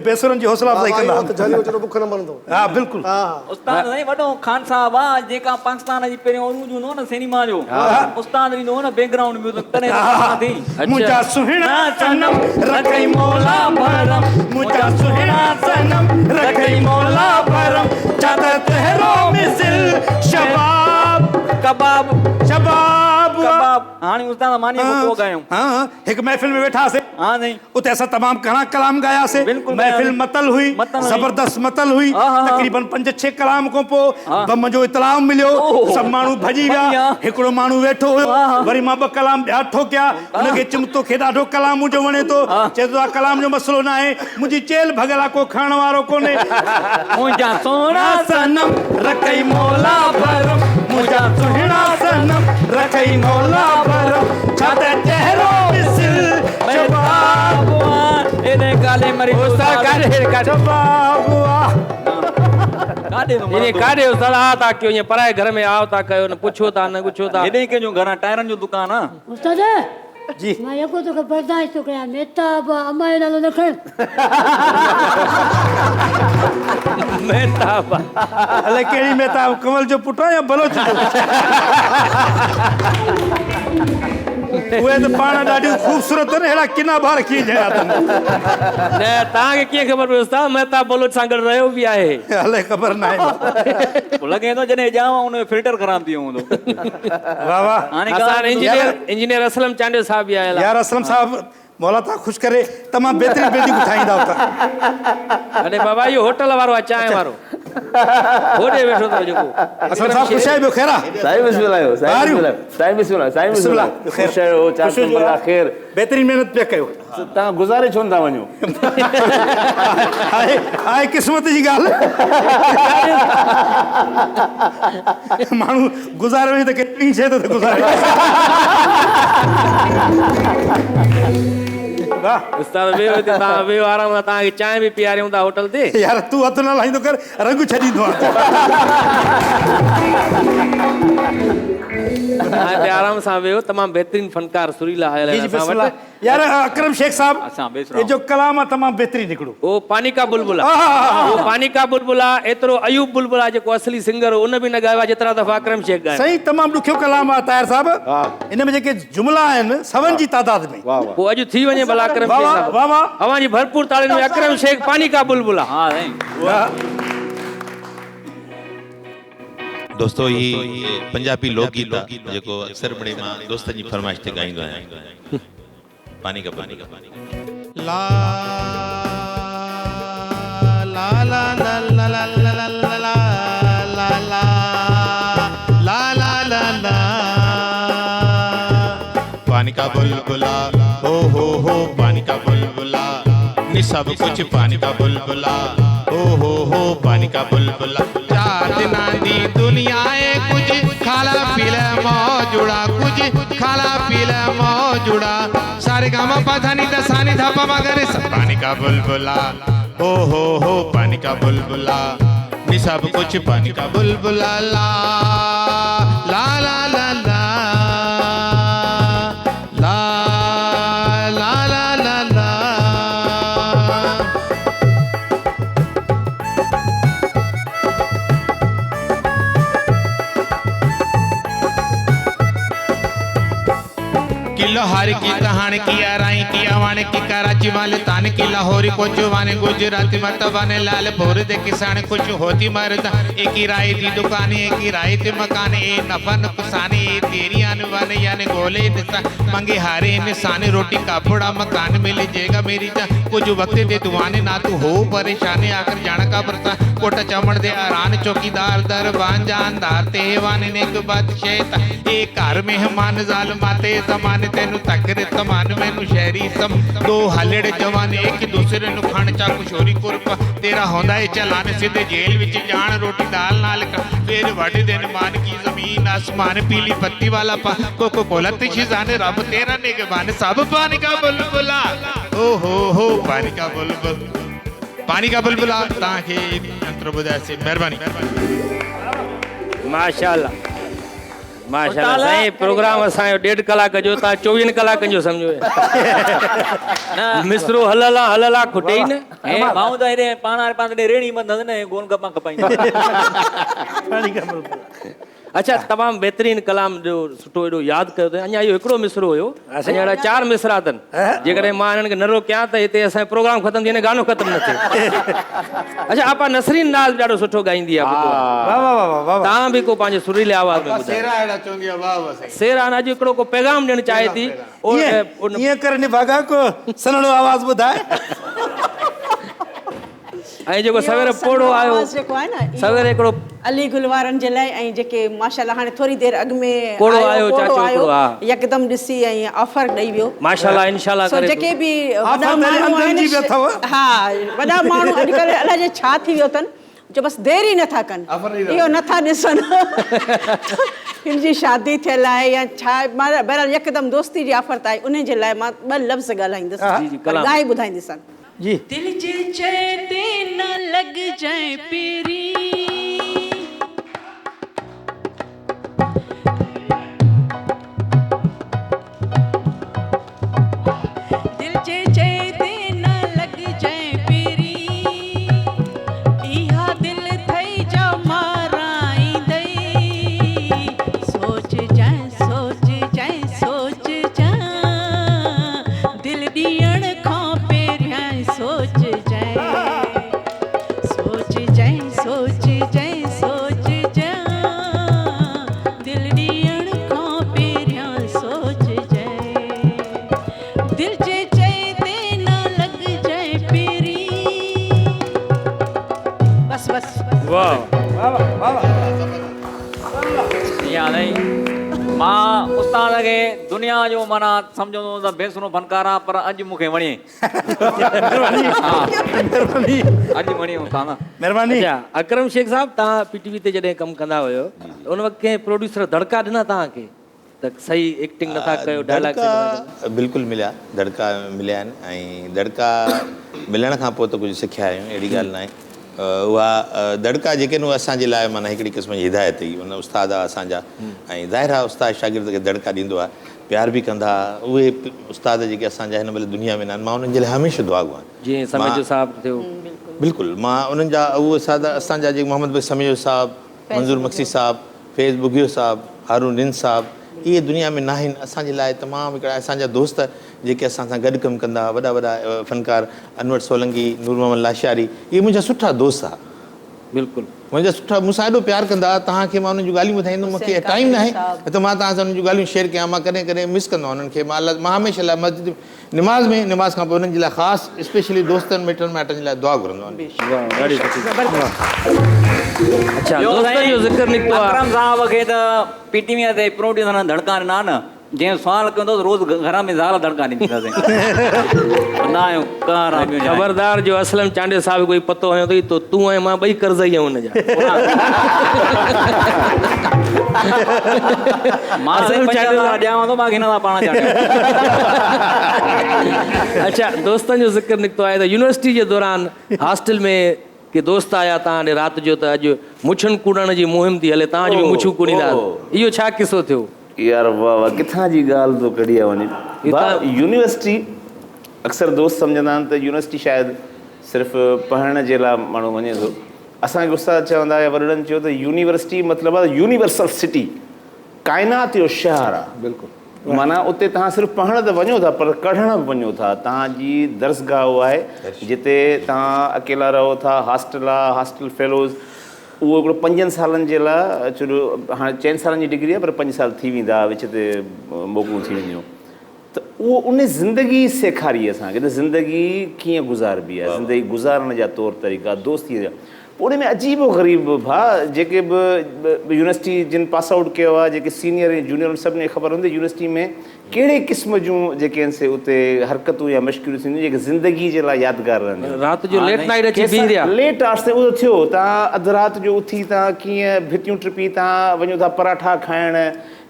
बेसुरनि जी हौसला अफ़ज़ाई कंदा
हथु झलियो अचो बुख न मरंदो
हा बिल्कुलु
हा
उस्ताद साईं वॾो ख़ान साहब आहे जेका पाकिस्तान जी पहिरियों अरूज हूंदो न सिनेमा जो उस्ताद ॾींदो हो न बैकग्राउंड म्यूज़िक तॾहिं थी
मुंहिंजा सुहिणा सनम रखई मौला भरम मुंहिंजा सुहिणा सनम रखई मौला भरम चादर तहरो मिसिल शबाब
कबाब
शबाब
कबाब हाणे उस्ताद मानी को ॻायूं
हाँ हिकु महफ़िल में वेठासीं
हा साईं
उते असां तमामु घणा कलाम ॻायासीं
बिल्कुलु
महफ़िल
ॻायासीं।
मतल हुई
मतल हुई।
ज़बरदस्त मतल हुई
हा, हा, हा।
तक़रीबन 5-6 कलाम खां पोइ बम जो इतलाम मिलियो सभु माण्हू भॼी विया हिकिड़ो माण्हू वेठो हुयो वरी मां 2 कलाम ॿिया ठोकिया हुनखे चिमतो खे ॾाढो कलाम मुंहिंजो वणे थो चए थो कलाम जो मसइलो न आहे मुंहिंजी चेल भॻल आहे को खणण वारो कोन्हे
मुंहिंजा सोना
सनम रखई मौला भरम मुंहिंजा सुहिणा सनम रखई मौला भरम छा त चहिरो मिसिल शबाब
एॾे काले मरी
उस्ताद काॾे
शबाब
काॾे
इने काॾे उस्ताद आ था कयो ईअं पराए घर में आओ था कयो न पुछो था न पुछो था
हेॾे कंहिंजो घरां टायरनि जो दुकानु आहे
उस्ताद
जी
मां यको तोखे बर्दाश्त थो कयां मेहताब अम्मा जो नालो न खण
मेहताब
अलाए कहिड़ी मेहताब कंवल जो पुटु आहे या बलोच जो उहे त पाण ॾाढियूं ख़ूबसूरत आहिनि अहिड़ा किना ॿार कीअं ॼणा अथनि
न तव्हांखे कीअं ख़बर पई उस्ताद मेहताब बलोच सां गॾु रहियो बि आहे
अलाए ख़बर न आहे
लॻे थो जॾहिं ॼावां हुनजो फिल्टर ख़राब थी वियो हूंदो
वाह वाह
हाणे
असां इंजीनियर असलम चांडियो साहब बि आयल
यार असलम साहब मौला तव्हां ख़ुशि करे तमामु बहितरीनु बिल्डिंगूं ठाहींदा हुआ
अरे बाबा इहो होटल वारो आहे चांहि वारो होॾे वेठो अथव जेको
असलम साहब ख़ुशि आहे ॿियो ख़ैर आहे
साईं बिस्मिल्लाह आहियो साईं बिस्मिल्लाह साईं बिस्मिल्लाह ख़ुशि आहियो चार बंदा ख़ैर
बहितरीनु महिनत पिया कयो
तव्हां गुज़ारे छो न था वञो
आहे क़िस्मत जी ॻाल्हि माण्हू गुज़ारे वञे त कहिड़ी शइ थो गुज़ारे वाह
उस्ताद वेहो हिते तव्हां वेहो आराम सां तव्हांखे चांहि बि पीआरियूं था होटल ते
यार तूं हथु न लाहींदो कर रंग छॾींदो आहे
तव्हां हिते आराम सां वेहो तमामु बहितरीनु फनकार सुरीला आयल
जी जी
आहिनि असां
बिस्मिल्लाह
वटि
यार अकरम शेख साहब
असां बेसरा
ये जो कलाम आहे तमामु बहितरीनु हिकिड़ो
उहो पानी का बुलबुल आहे उहो पानी का बुलबुल आहे एतिरो अयूब बुलबुल आहे जेको असली सिंगर हो उन बि न ॻायो आहे जेतिरा दफ़ा अकरम शेख ॻायो
सही तमामु ॾुखियो कलाम आहे ताहिर साहब इन में जेके जुमला आहिनि सवनि जी तादाद में
पोइ अॼु थी वञे भला अकरम
वाह
शेख
वाह
साहब
वाह वाह
अवां जी भरपूर तालियुनि में अकरम शेख पानी का बुलबुल आहे
हा साईं
दोस्तों ये पंजाबी लोकगीत आहे जेको अक्सर बड़े मां दोस्तनि जी फरमाइश ते ॻाईंदो आहियां पानी का ला ला ला ला ला ला ला ला ला ला ला ला ला ला ला पानी का बुलबुला हो पानी का बुलबुला नि सब कुछ पानी का बुलबुला हो पानी का बुलबुला चार दिना दी दुनिया है कुछ खाला पीला मौजूड़ा कुछ खाला पीला मौजूड़ा सारे गामा पधानी दसानी धापा मगर पानी का बुलबुला हो पानी का बुलबुला नि सब कुछ पानी का बुलबुला ला ला ला ला ला ला ला ला ला ला
लोहार की कहानी की आराई की आवाने की कराची वाले तान की लाहौरी को जुवाने गुजराती मतवाने लाल भोर दे किसान कुछ होती मरदा एक ही राय दी दुकान एक ही राय ते मकान ए नफन पुसाने तेरी आने वाले याने गोले निशा मंगे हारे निशाने रोटी कापड़ा मकान मिल जाएगा मेरी जा कुछ वक्त दे दुआने ना तू हो परेशानी आकर जाना का बरसा कोटा चमड़ दे आरान चौकीदार दरबान जानदार तेवाने ने एक बात शेता एक घर मेहमान जाल माते जमाने तेनु तकरे तमान मैनू शहरी सम दो हलड़े जवान एक दूसरे नु खान चा कुशोरी कुरपा तेरा होंदा है चलाने सीधे जेल विच जान रोटी दाल नाल का फिर वडे दिन मान की जमीन आसमान पीली पत्ती वाला पा कोको कोला तिशी जाने रब तेरा निगहबान सब पानी का बुलबुला ओ हो पानी का बुलबुला ताके यंत्र बुदा से मेहरबानी
माशाल्लाह माशाल्लाह साईं प्रोग्राम असांजो 1.5 कलाक जो तव्हां 24 कलाकनि जो सम्झो मिसरो हलला खुटे ई न
हे मां त हेॾे पाण वारे पासे रेणी मंदद न गोन गप्पा खपाईंदा
अच्छा तमामु बहितरीनु कलाम जो सुठो एॾो यादि कयो अथई अञा इहो हिकिड़ो मिसरो हुयो अञा अहिड़ा 4 मिसरा अथनि जेकॾहिं मां हिननि खे न रोकियां त हिते असांजो प्रोग्राम ख़तमु थी वञे गानो ख़तमु न थिए अच्छा आपा नसरीन नाज़ ॾाढो सुठो ॻाईंदी आहे तव्हां बि को पंहिंजे सुरीले आवाज़ में ॿुधायो सेरा अॼु हिकिड़ो को पैगाम ॾियणु चाहे थी
ईअं करे निभागा को सनड़ो आवाज़ ॿुधाए
ऐं जेको सवेर पोड़ो आयो
जेको आहे न
सवेर हिकिड़ो
अली गुलवारनि जे लाइ ऐं जेके माशाल्लाह हाणे थोरी देरि अॻु में
कोड़ो आयो चाचो
आयो
कोड़ो, हा।
यकदम ॾिसी ऐं ऑफर ॾेई वियो
माशाल्लाह इंशाल्लाह
सो
करे
जेके बि
ऑफर
वॾा
मेरे
माण्हू
अंदर जी बि
आहिनि
अथव।
हा वॾा माण्हू अॼुकल्ह अलाए जे छा थी वियो अथनि जो बसि देरि ई नथा कनि इहो नथा ॾिसनि हिन जी शादी थियल आहे या छा बहरहाल यकदम दोस्ती जी ऑफर त आहे उन जे लाइ मां 2 लफ़्ज़ ॻाल्हाईंदसि
कलाम।
ॻाए ॿुधाईंदसि
जी
दिल जे चए न लग जाए पेरी दिल जे चए न लग जाए पेरी इहा दिल थई जा माराई दई सोच जाए सोच जाए दिल ॾियण खां पहिरियां सोच दिल ॾियण खां पहिरियां सोच दिल जे चए ते न लग जाए पेरी बस
मां उस्ताद खे दुनिया जो माना सम्झंदो त बेसुरो फनकार आहे पर अॼु मूंखे वणे अॼु वणे उस्ताद
महिरबानी
अच्छा अकरम शेख साहब तव्हां पीटीवी ते जॾहिं कमु कंदा हुयो उन वक़्तु कंहिं प्रोड्यूसर धड़का ॾिना तव्हांखे त सही एक्टिंग नथा कयो डायलॉग
बिल्कुलु मिलिया दड़का मिलिया आहिनि ऐं दड़का मिलण खां पोइ त कुझु सिखिया आहियूं अहिड़ी ॻाल्हि न आहे उहा दड़का जेके आहिनि उहा असांजे लाइ माना हिकिड़ी क़िस्म जी हिदायत हुई उन उस्ताद आहे असांजा ऐं ज़ाहिर आहे उस्ताद शागिर्द खे दड़का ॾींदो आहे प्यार बि कंदा उहे उस्ताद जेके असांजा हिन महिल दुनिया में न आहिनि मां उन्हनि जे लाइ हमेशह दुआ घुरां
जीअं समझो साहब थियो
बिल्कुलु मां उन्हनि जा उहे उस्ताद असांजा जेके मोहम्मद भाई समझो साहब मंज़ूर मक्सी साहब फैज़ बुगियो साहब हारून रिन साहब इहे दुनिया में न आहिनि असांजे लाइ तमामु हिकिड़ा असांजा दोस्त जेके असां सां गॾु कमु कंदा वॾा वॾा फ़नकार अनवर सोलंकी नूर मोहम्मद लाशारी इहे मुंहिंजा सुठा दोस्त आहे
बिल्कुलु
मुंहिंजा सुठा मूंसां एॾो प्यारु कंदा तव्हांखे मां उन्हनि जूं ॻाल्हियूं ॿुधाईंदुमि मूंखे टाइम न आहे त मां तव्हां सां उन्हनि जूं ॻाल्हियूं शेयर कयां मां कॾहिं कॾहिं मिस कंदो आहियां उन्हनि खे मां हमेशह लाइ मस्जिद निमाज़ खां पोइ उन्हनि जे लाइ ख़ासि स्पेशली दोस्तनि मिटनि माइटनि जे लाइ दुआ घुरंदो आहियां
अच्छा दोस्तनि जो ज़िक्र निकितो आहे
अकरम साहब खे त पीटीवीअ ते प्रोड्यूसर धड़का ॾिना न जंहिं सुवाल कंदो रोज़ घर में ज़ाल धड़का ॾींदासीं
ख़बरदार जो असलम चांडे साहब कोई पतो हुयो अथई तो तूं ऐं मां ॿई कर्ज़ ई आहियूं हुनजा अच्छा दोस्तनि जो ज़िक्र निकितो आहे त यूनिवर्सिटी जे दौरान हॉस्टल में के दोस्त आया तव्हां ॾे राति जो त अॼु मुछुनि कूड़ण जी मुहिम थी हले तव्हां बि मुछूं कूड़ींदा इहो छा किसो थियो
यार वाह वाह किथां जी ॻाल्हि तो कढी आहे वञे यूनिवर्सिटी अक्सर दोस्त सम्झंदा आहिनि त यूनिवर्सिटी शायदि सिर्फ़ु पढ़ण जे लाइ माण्हू वञे थो असांखे उस्ताद चवंदा या वॾनि चयो त यूनिवर्सिटी मतिलबु आहे यूनिवर्सल सिटी काइनात जो शहर आहे
बिल्कुलु
माना उते तव्हां सिर्फ़ु पढ़ण त वञो था पर कढण बि वञो था। तव्हांजी दर्सगाह उहा आहे जिते तव्हां अकेला रहो था। हॉस्टल आहे, हॉस्टल फेलोज़, उहो हिकिड़ो 5 सालनि जे लाइ, छो जो हाणे 4 सालनि जी डिग्री आहे पर 5 साल थी वेंदा, विच ते मोकलूं थी वेंदियूं, त उहो उन ज़िंदगी सेखारी असांखे त ज़िंदगी कीअं गुज़ारबी आहे, ज़िंदगी गुज़ारण जा तौर तरीक़ा, दोस्तीअ जा। पोइ उन में अजीब ग़रीब भाउ जेके बि यूनिवर्सिटी जिन पास आउट कयो आहे, जेके सीनियर ऐं जूनियर सभिनी खे ख़बर हूंदी यूनिवर्सिटी में कहिड़े क़िस्म जूं जेके आहिनि से उते हरकतूं या मश्किलियूं थींदियूं जेके ज़िंदगी जे लाइ यादगार रहंदियूं।
राति जो लेट नाइट अची बीह रहिया,
लेट आवर्स ते उहो थियो, तव्हां अधु राति जो उथी तव्हां कीअं भितियूं टिपी तव्हां वञो था पराठा खाइण,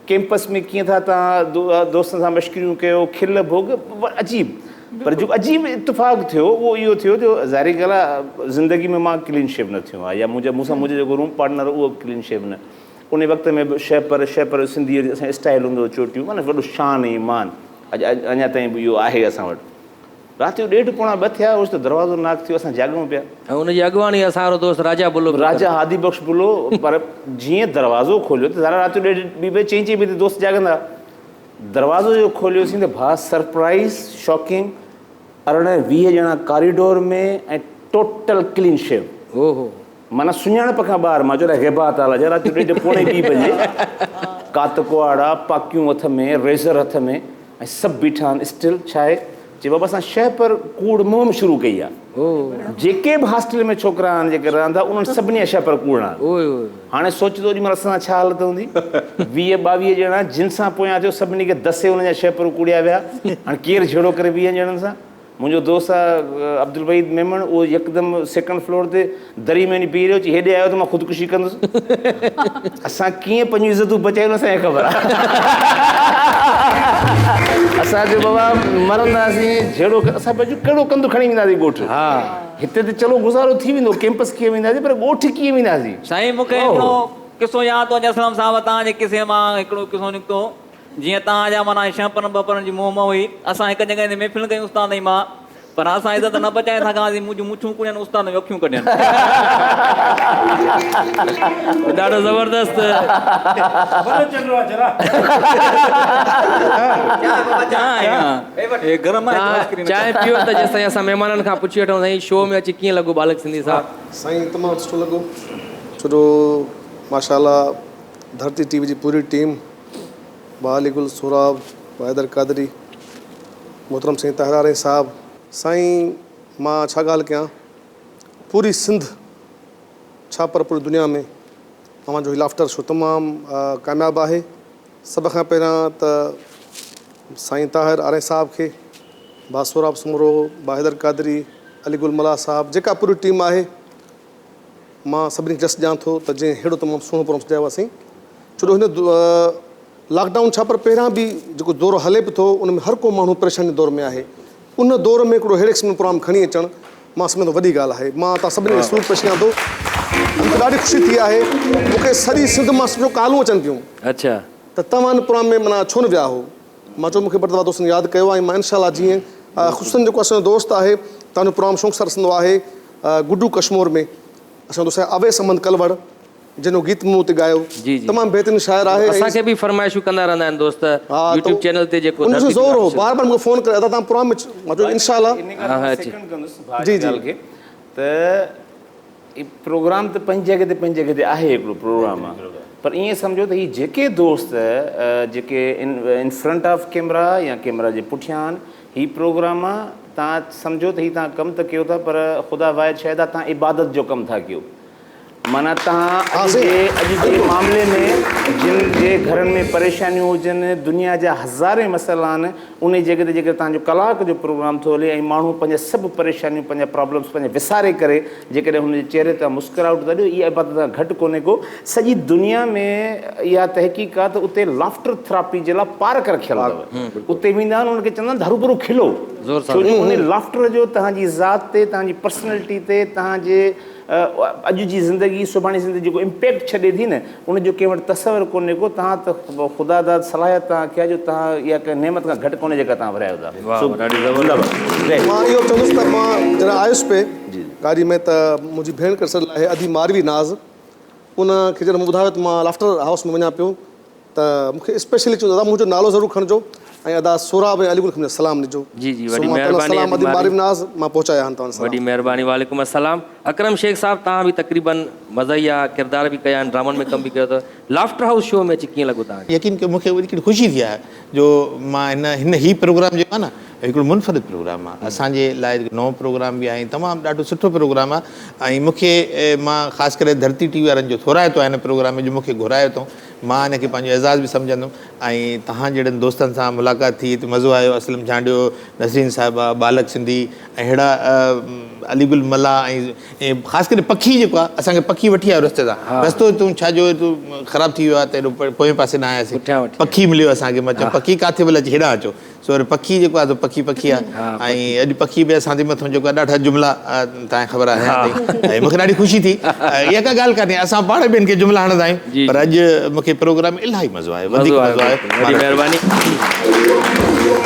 कैंपस में कीअं था तव्हां दोस्तनि सां मश्किरियूं कयो, खिल भोग, अजीब। पर जो अजीब इतफ़ाक़ थियो उहो इहो थियो जो ज़ाहिरी ॻाल्हि आहे ज़िंदगी में मां क्लीन शेव न थियो आहे, या मूंसां मुंहिंजो जेको रूम पार्टनर उहो क्लीन शेव न। उन वक़्त में बि शेपर सिंधीअ जो असांजो स्टाइल हूंदो, चोटियूं, माना वॾो शान ऐं ईमान अञा ताईं बि इहो आहे असां वटि। राति जो 1:30 पौणा 2 थिया, उस त दरवाज़ो नाक थियो, असां जाॻूं पिया।
ऐं उनजी अॻुवाणी असां दोस्त राजा बुलो,
राजा हादी बख़्श बुलो। पर जीअं दरवाज़ो खोलियो त राति जो 1:30 चईं बजे दोस्त जाॻंदा। दरवाज़ो जो खोलियोसीं त भाउ सरप्राइज़ शॉकिंग, 18-20 ॼणा कॉरिडोर में ऐं टोटल क्लीन शेव।
ओहो,
माना सुञाणप खां ॿाहिरि। मां चयो हेबा ताला जा राति जो 1:30 पौणे 2 बजे कात कुआड़ा, पाकियूं हथ में, रेज़र हथ में, ऐं सभु बीठा आहिनि स्टिल। छा आहे चए बाबा असां शइ पर कूड़ मुंहुं शुरू कई आहे। जेके बि हॉस्टल में छोकिरा आहिनि जेके रहंदा उन्हनि सभिनी शइ पर कूड़ आहे। हाणे सोच थो ओॾी महिल असां छा हालत हूंदी। 20-22 ॼणा जिन सां पोयां थियो सभिनी खे दसे हुनजा शइ पर कूड़िया विया। हाणे केरु झेड़ो करे 20 ॼणनि सां। मुंहिंजो दोस्त आहे अब्दुल वहीद मेमण, उहो यकदमि 2nd फ्लोर ते दरी में वञी बीह रहियो, चई हेॾे आयो त मां ख़ुदकुशी कंदुसि। असां कीअं पंहिंजूं इज़तूं बचायूं असांखे ख़बर आहे। असांजो बाबा मरंदासीं झेड़ो, असां पंहिंजो कहिड़ो कंदु खणी वेंदासीं ॻोठु। हा, हिते त चलो गुज़ारो थी वेंदो, कैंपस कीअं वेंदासीं, पर ॻोठु कीअं वेंदासीं।
साईं मूंखे हिकिड़ो किसो यादि थो अचे असलम साहिब, तव्हांजे किसे मां हिकिड़ो किसो निकितो। जीअं तव्हांजा माना 6-5 जी मोह हुई, असां हिकु जॻह ते महफ़िल कयूं उस्ताद जी मां, पर असां इज़त न बचाए सघांसीं। मुंहिंजूं मुछूं कुड़ियनि, उस्ताद में अखियूं कढियनि।
ॾाढो ज़बरदस्त। चांहि पियो त जेसिताईं असां महिमाननि खां पुछी वठूं साईं शो में अची कीअं लॻो बालक सिंधी साहब?
साईं तमामु सुठो लॻो, छो जो माशाल्लाह धरती टीवी जी पूरी टीम, बाली गुल सुराब, हैदर कादरी, मोहतरम साईं तहरार साहब। साईं मां छा ॻाल्हि कयां, पूरी सिंध छा पर पूरी दुनिया में तव्हांजो लाफ्टर शो तमामु कामयाबु आहे। सभ खां पहिरियां त साईं ताहिर आरे साहब खे, बासुराब सुमरो, हैदर कादरी, अली गुल मला साहब, जेका पूरी टीम आहे, मां सभिनी खे जस ॼाण थो त जंहिं अहिड़ो तमामु सुहिणो प्रोग्राम सजायो आहे साईं। छो जो हिन लॉकडाउन छा पर पहिरियां बि जेको दौरु हले पियो थो उन में हर को माण्हू परेशानी दौर में आहे। उन दौर में हिकिड़ो अहिड़े क़िस्म प्रोग्राम खणी अचणु मां सम्झंदो वॾी ॻाल्हि आहे। मां तव्हां सभिनी खे सूर पेश कयां थो, मूंखे ॾाढी ख़ुशी थी आहे। मूंखे सॼी सिंध मां सम्झो कालूं अचनि पियूं।
अच्छा,
त तव्हां हिन प्रोग्राम में माना छो न विया हो? मां चयो मूंखे ॿ दफ़ा दोस्तनि यादि कयो आहे। मां इनशाला जीअं ख़ुशनि जेको असांजो दोस्त आहे तव्हांजो प्रोग्राम शौक़ु सां ॾिसंदो आहे, गुड्डू कश्मीर में असांजो दोस्त आहे अवैस अहमद कलवड़, जिनो गीत मूं ते गायो, तमामु बहितरीनु शाइर आहे।
असांखे बि फरमाइशूं कंदा रहंदा आहिनि दोस्त यूट्यूब चैनल ते। जेको
उनजो ज़ोर हो, बार बार मूंखे फ़ोन करे अदा तव्हां प्रोग्राम में, मां चयो इंशाल्लाह।
जी जी, त प्रोग्राम त पंहिंजी जॻह ते आहे, हिकिड़ो प्रोग्राम आहे, पर ईअं सम्झो त हीअ जेके दोस्त जेके इन फ्रंट ऑफ कैमरा या कैमरा जे पुठियां आहिनि, हीअ प्रोग्राम आहे। तव्हां सम्झो त हीअ तव्हां कमु त कयो था, पर ख़ुदा वाहिद शायदि तव्हां इबादत जो कमु था कयो। माना तव्हां अॼु जे मामले में जिन जे घरनि में परेशानियूं हुजनि, दुनिया जा हज़ारे मसइला आहिनि, उन जॻह ते जेकर तव्हांजो कलाक जो प्रोग्राम थो हले ऐं माण्हू पंहिंजा सभु परेशानियूं, पंहिंजा प्रॉब्लम्स पंहिंजा विसारे करे जेकॾहिं हुनजे चहिरे ते मुस्कुराहट था ॾियो, इहा इबादत घटि कोन्हे को। सॼी दुनिया में इहा तहक़ीक़ आहे त उते लाफ्टर थेरापी जे लाइ पार्क रखियल अथव। उते वेंदा आहिनि, उनखे चवंदा आहिनि हरूभरू खिलो, छो जो उन लाफ्टर जो तव्हांजी ज़ात ते, तव्हांजी पर्सनैलिटी ते, तव्हांजे अॼु जी ज़िंदगी सुभाणे ज़िंदगी जेको इम्पैक्ट छॾे थी न, उनजो कंहिं वटि तसवर कोन्हे को। तव्हां त ख़ुदा दाद सलाहियत तव्हां कया जो तव्हां इहा कंहिं नेमत खां घटि कोन्हे जेका तव्हां विरायो था।
मां इहो चवंदुसि त मां जॾहिं आयुसि पे गाॾी में त मुंहिंजी भेण करे सॾु आहे अधी मारवी नाज़, उनखे जॾहिं मूं ॿुधायो त मां लाफ्टर हाउस में वञा पियो त त मूंखे स्पेशली चवंदो दादा मुंहिंजो नालो ज़रूरु खणिजो ऐं अदा सोराब ऐं अलीगुल खे सलाम ॾिजो।
जी जी
सो
वॾी
मां तव्हां
महिरबानी
सलाम अदी
अदी
मारिफ नाज़ मां पहुचाया आहिनि तव्हां
वॾी महिरबानी वालेकुम अस्सलाम। अकरम शेख साहब तव्हां बि तक़रीबन मज़ाहिया किरदार बि कया आहिनि, ड्रामनि में कमु बि कयो अथव, लाफ्टर हाउस शो में अची कीअं लॻो तव्हांखे?
यकीन कयो मूंखे हिकिड़ी ख़ुशी थी आहे जो मां हिन प्रोग्राम जेको आहे न हिकिड़ो मुनफ़रिद प्रोग्राम आहे, असांजे लाइ नओं प्रोग्राम बि आहे, तमामु ॾाढो सुठो प्रोग्राम आहे। ऐं मूंखे मां ख़ासि करे धरती टी वी वारनि जो थोराए थो हिन प्रोग्राम में जो मूंखे घुरायो अथऊं, मां हिनखे पंहिंजो एज़ाज़ बि सम्झंदुमि। ऐं तव्हां जहिड़नि दोस्तनि सां मुलाक़ात थी त मज़ो आयो, असलम झांडियो, नसरीन साहिबा, बालक सिंधी ऐं अहिड़ा अलीगुल मला ऐं ख़ासि करे पखी जेको आहे असांखे पखी वठी आयो रस्ते तां, रस्तो तूं छाजो तूं ख़राबु थी वियो आहे त हेॾो पोएं पासे न आयासीं, पखी मिलियो असांखे, मां चयो पखी किथे भले अची हेॾां अचो, सो वरी पखी जेको आहे त पखी आहे। ऐं अॼु पखी बि असां जे मथां जेको आहे ॾाढा जुमिला तव्हांखे ख़बर आहे ऐं मूंखे ॾाढी ख़ुशी थी। इहा का ॻाल्हि कान्हे, असां पाण ॿियनि खे जुमिला हणंदा आहियूं, पर अॼु मूंखे प्रोग्राम इलाही मज़ो आयो, वधीक मज़ो आयो।
वॾी महिरबानी।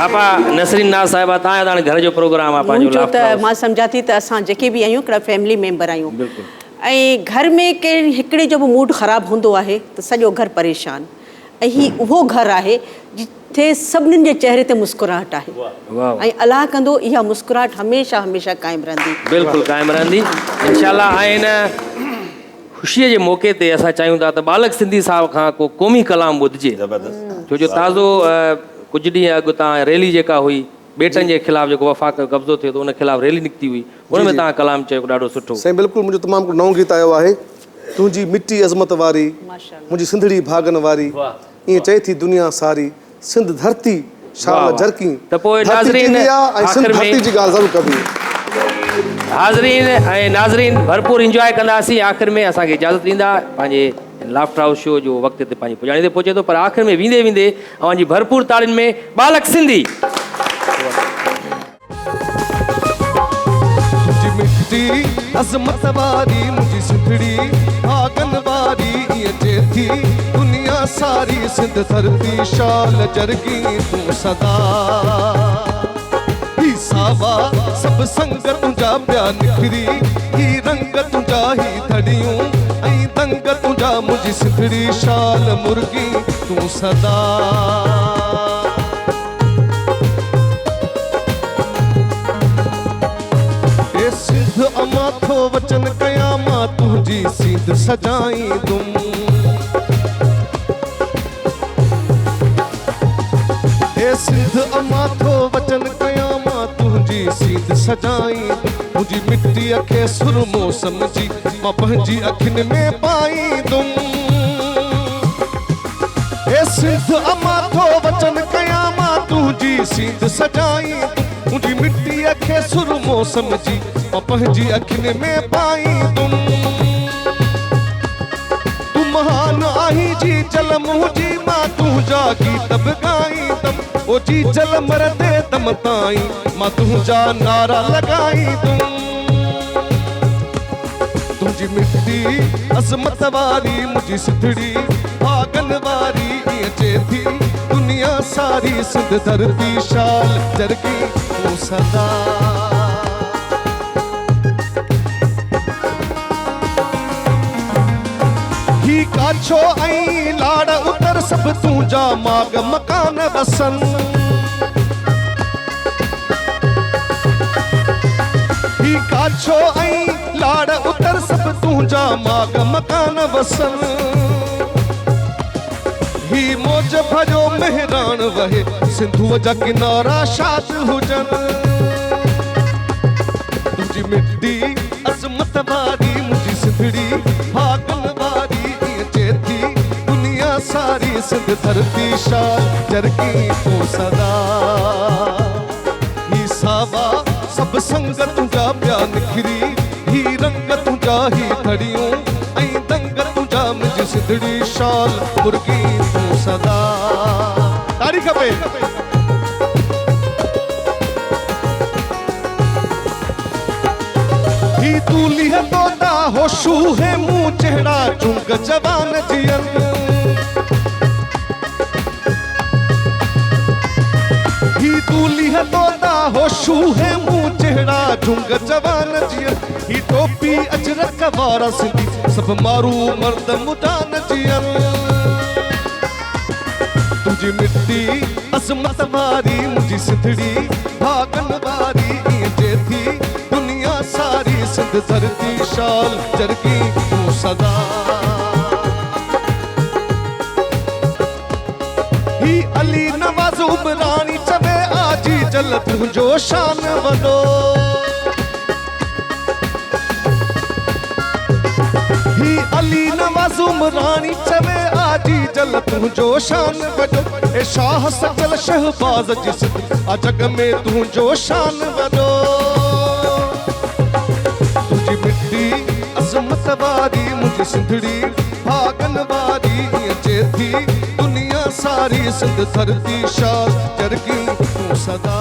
आपा नसरीन नाज़ साहिबा तव्हांजो हाणे घर जो प्रोग्राम आहे पंहिंजो
मुंहिंजो त मां सम्झां थी त असां जेके बि आहियूं हिकिड़ा फैमिली मेंबर आहियूं ऐं घर में केरु हिकिड़े जो बि मूड ख़राबु हूंदो आहे त सॼो घर परेशान, ऐं हीउ उहो घरु आहे जिथे सभिनीनि जे चहिरे ते मुस्कुराहट आहे ऐं अलाह कंदो इहा मुस्कुराहट हमेशह हमेशह क़ाइमु रहंदी,
बिल्कुलु क़ाइमु रहंदी इंशाअल्लाह। ऐं हिन ख़ुशीअ जे मौक़े ते असां चाहियूं था त बालक सिंधी साहिब खां को क़ौमी कलाम ॿुधिजे, छो जो ताज़ो कुझु ॾींहं अॻु तव्हां रैली जेका हुई बेटनि जे ख़िलाफ़ु जेको वफ़ाक़ कब्ज़ो थियो त उन ख़िलाफ़ु रैली निकिती हुई, उन में तव्हां कलाम चयो ॾाढो सुठो।
साईं बिल्कुलु मुंहिंजो तमामु हिकिड़ो नओं गीत आयो आहे, तुंहिंजी मिटी अज़मत वारी मुंहिंजी सिंधड़ी भागन वारी, ईअं चए थी दुनिया सारी सिंध धरती शाल झरकी,
त पोइ नाज़रीन
धरती जी ॻाल्हि ज़रूरु कबी।
हाज़रीन ऐं नाज़रीन भरपूर इंजॉय कंदासीं। आख़िर में असांखे इजाज़त ॾींदा, पंहिंजे लाफ्टर हाउस शो जो वक़्त ते पंहिंजी पुॼाणी ते पहुचे थो, पर आख़िर में वेंदे वेंदे अवांजी भरपूर ताड़ियुनि में बालक सिंधी।
मिटी अज़मत वारी मुंहिंजी सिंधड़ी भागन वारी, ईअं चए थी दुनिया सारी सिंध धरती शाल जरगी तूं सदा, ही सावा सभु संग तुंहिंजा पिया निखरी, ही रंग तुंहिंजा ही धड़ियूं ऐं दंग तुंहिंजा मुंहिंजी सिंधड़ी शाल मुर्गी तूं सदा। सिंध अमा थो वचन कयां मां तुंहिंजी सीध सजाईंदुमि, हे सिंध अमा थो वचन कयां मां तुंहिंजी सीध सजाईंदुमि, मुंहिंजी मिटीअ खे सुरमो सम्झी मां पंहिंजी अखियुनि में पाईंदुमि, हे सिंध अमा थो वचन कयां मां तुंहिंजी सीध सजाईंदुमि, मुंहिंजी मिटीअ खे सुरमो सम्झी मां पंहिंजी अखियुनि में पाईंदुमि, तूं महान आहीं जी जल मुंहिंजी मां तुंहिंजा गीत बि ॻाईंदुमि, ओ जी जल मरंदे दम ताईं मां तुंहिंजा नारा लॻाईंदुमि, तुंहिंजी मिटी अज़मत वारी मुंहिंजी सिंधड़ी भागन वारी, ईअं चए थी दुनिया सारी सिंध धरती शाल जरगी तूं सदा। ही काछो ऐं लाड़ उतर सभु तुंहिंजा माग मकान बसन, ही काछो ऐं लाड़ उतर सभु तुंहिंजा माग मकान बसन, ही मौज भरियो मेहरान वहे सिंधुअ जा किनारा शाद हुजनि, तुंहिंजी मिटी अज़मत वारी मुंहिंजी सिंधड़ी भागन वारी, ईअं चए थी दुनिया सारी सिंध धरती शाल जरगी तूं सदा, ही सावा सभु संग तुंहिंजा पिया निखरी, ही रंग तुंहिंजा ही धड़ियूं ऐं दंग तुंहिंजा मुंहिंजी सिंधड़ी शाल मुर्गी तूं सदा। तारीख़ पे ही तूली है तोता होशू है मुंह चेहरा चुंग जवान जियन, ही तूली है तोता होशू है मुंह चेहरा चुंग जवान जियन, ही टोपी अजरक वारा सिंधी सब मारू मर्द मुटान जियन, तुझी मिट्टी अज़मत वारी मुझी सिंधड़ी भागन वारी ईअं जे थी दुनिया सारी सिंध धरती शाल जरगी तूं सदा ही अली नवाज़ उमरानी चवे आजी जल तुंहिंजो शान वॾो ही अली नवाज़ उमरानी चवे आजी जल तुंहिंजो शान वॾो ए शाह सजल शहबाज़ जी सिंध आ जग में तुंहिंजो शान वॾो तुंहिंजी मिट्टी अज़मत वारी मुंहिंजी सिंधड़ी भागन वारी ईअं जे थी दुनिया सारी सिंध धरती शाल जरगी तूं सदा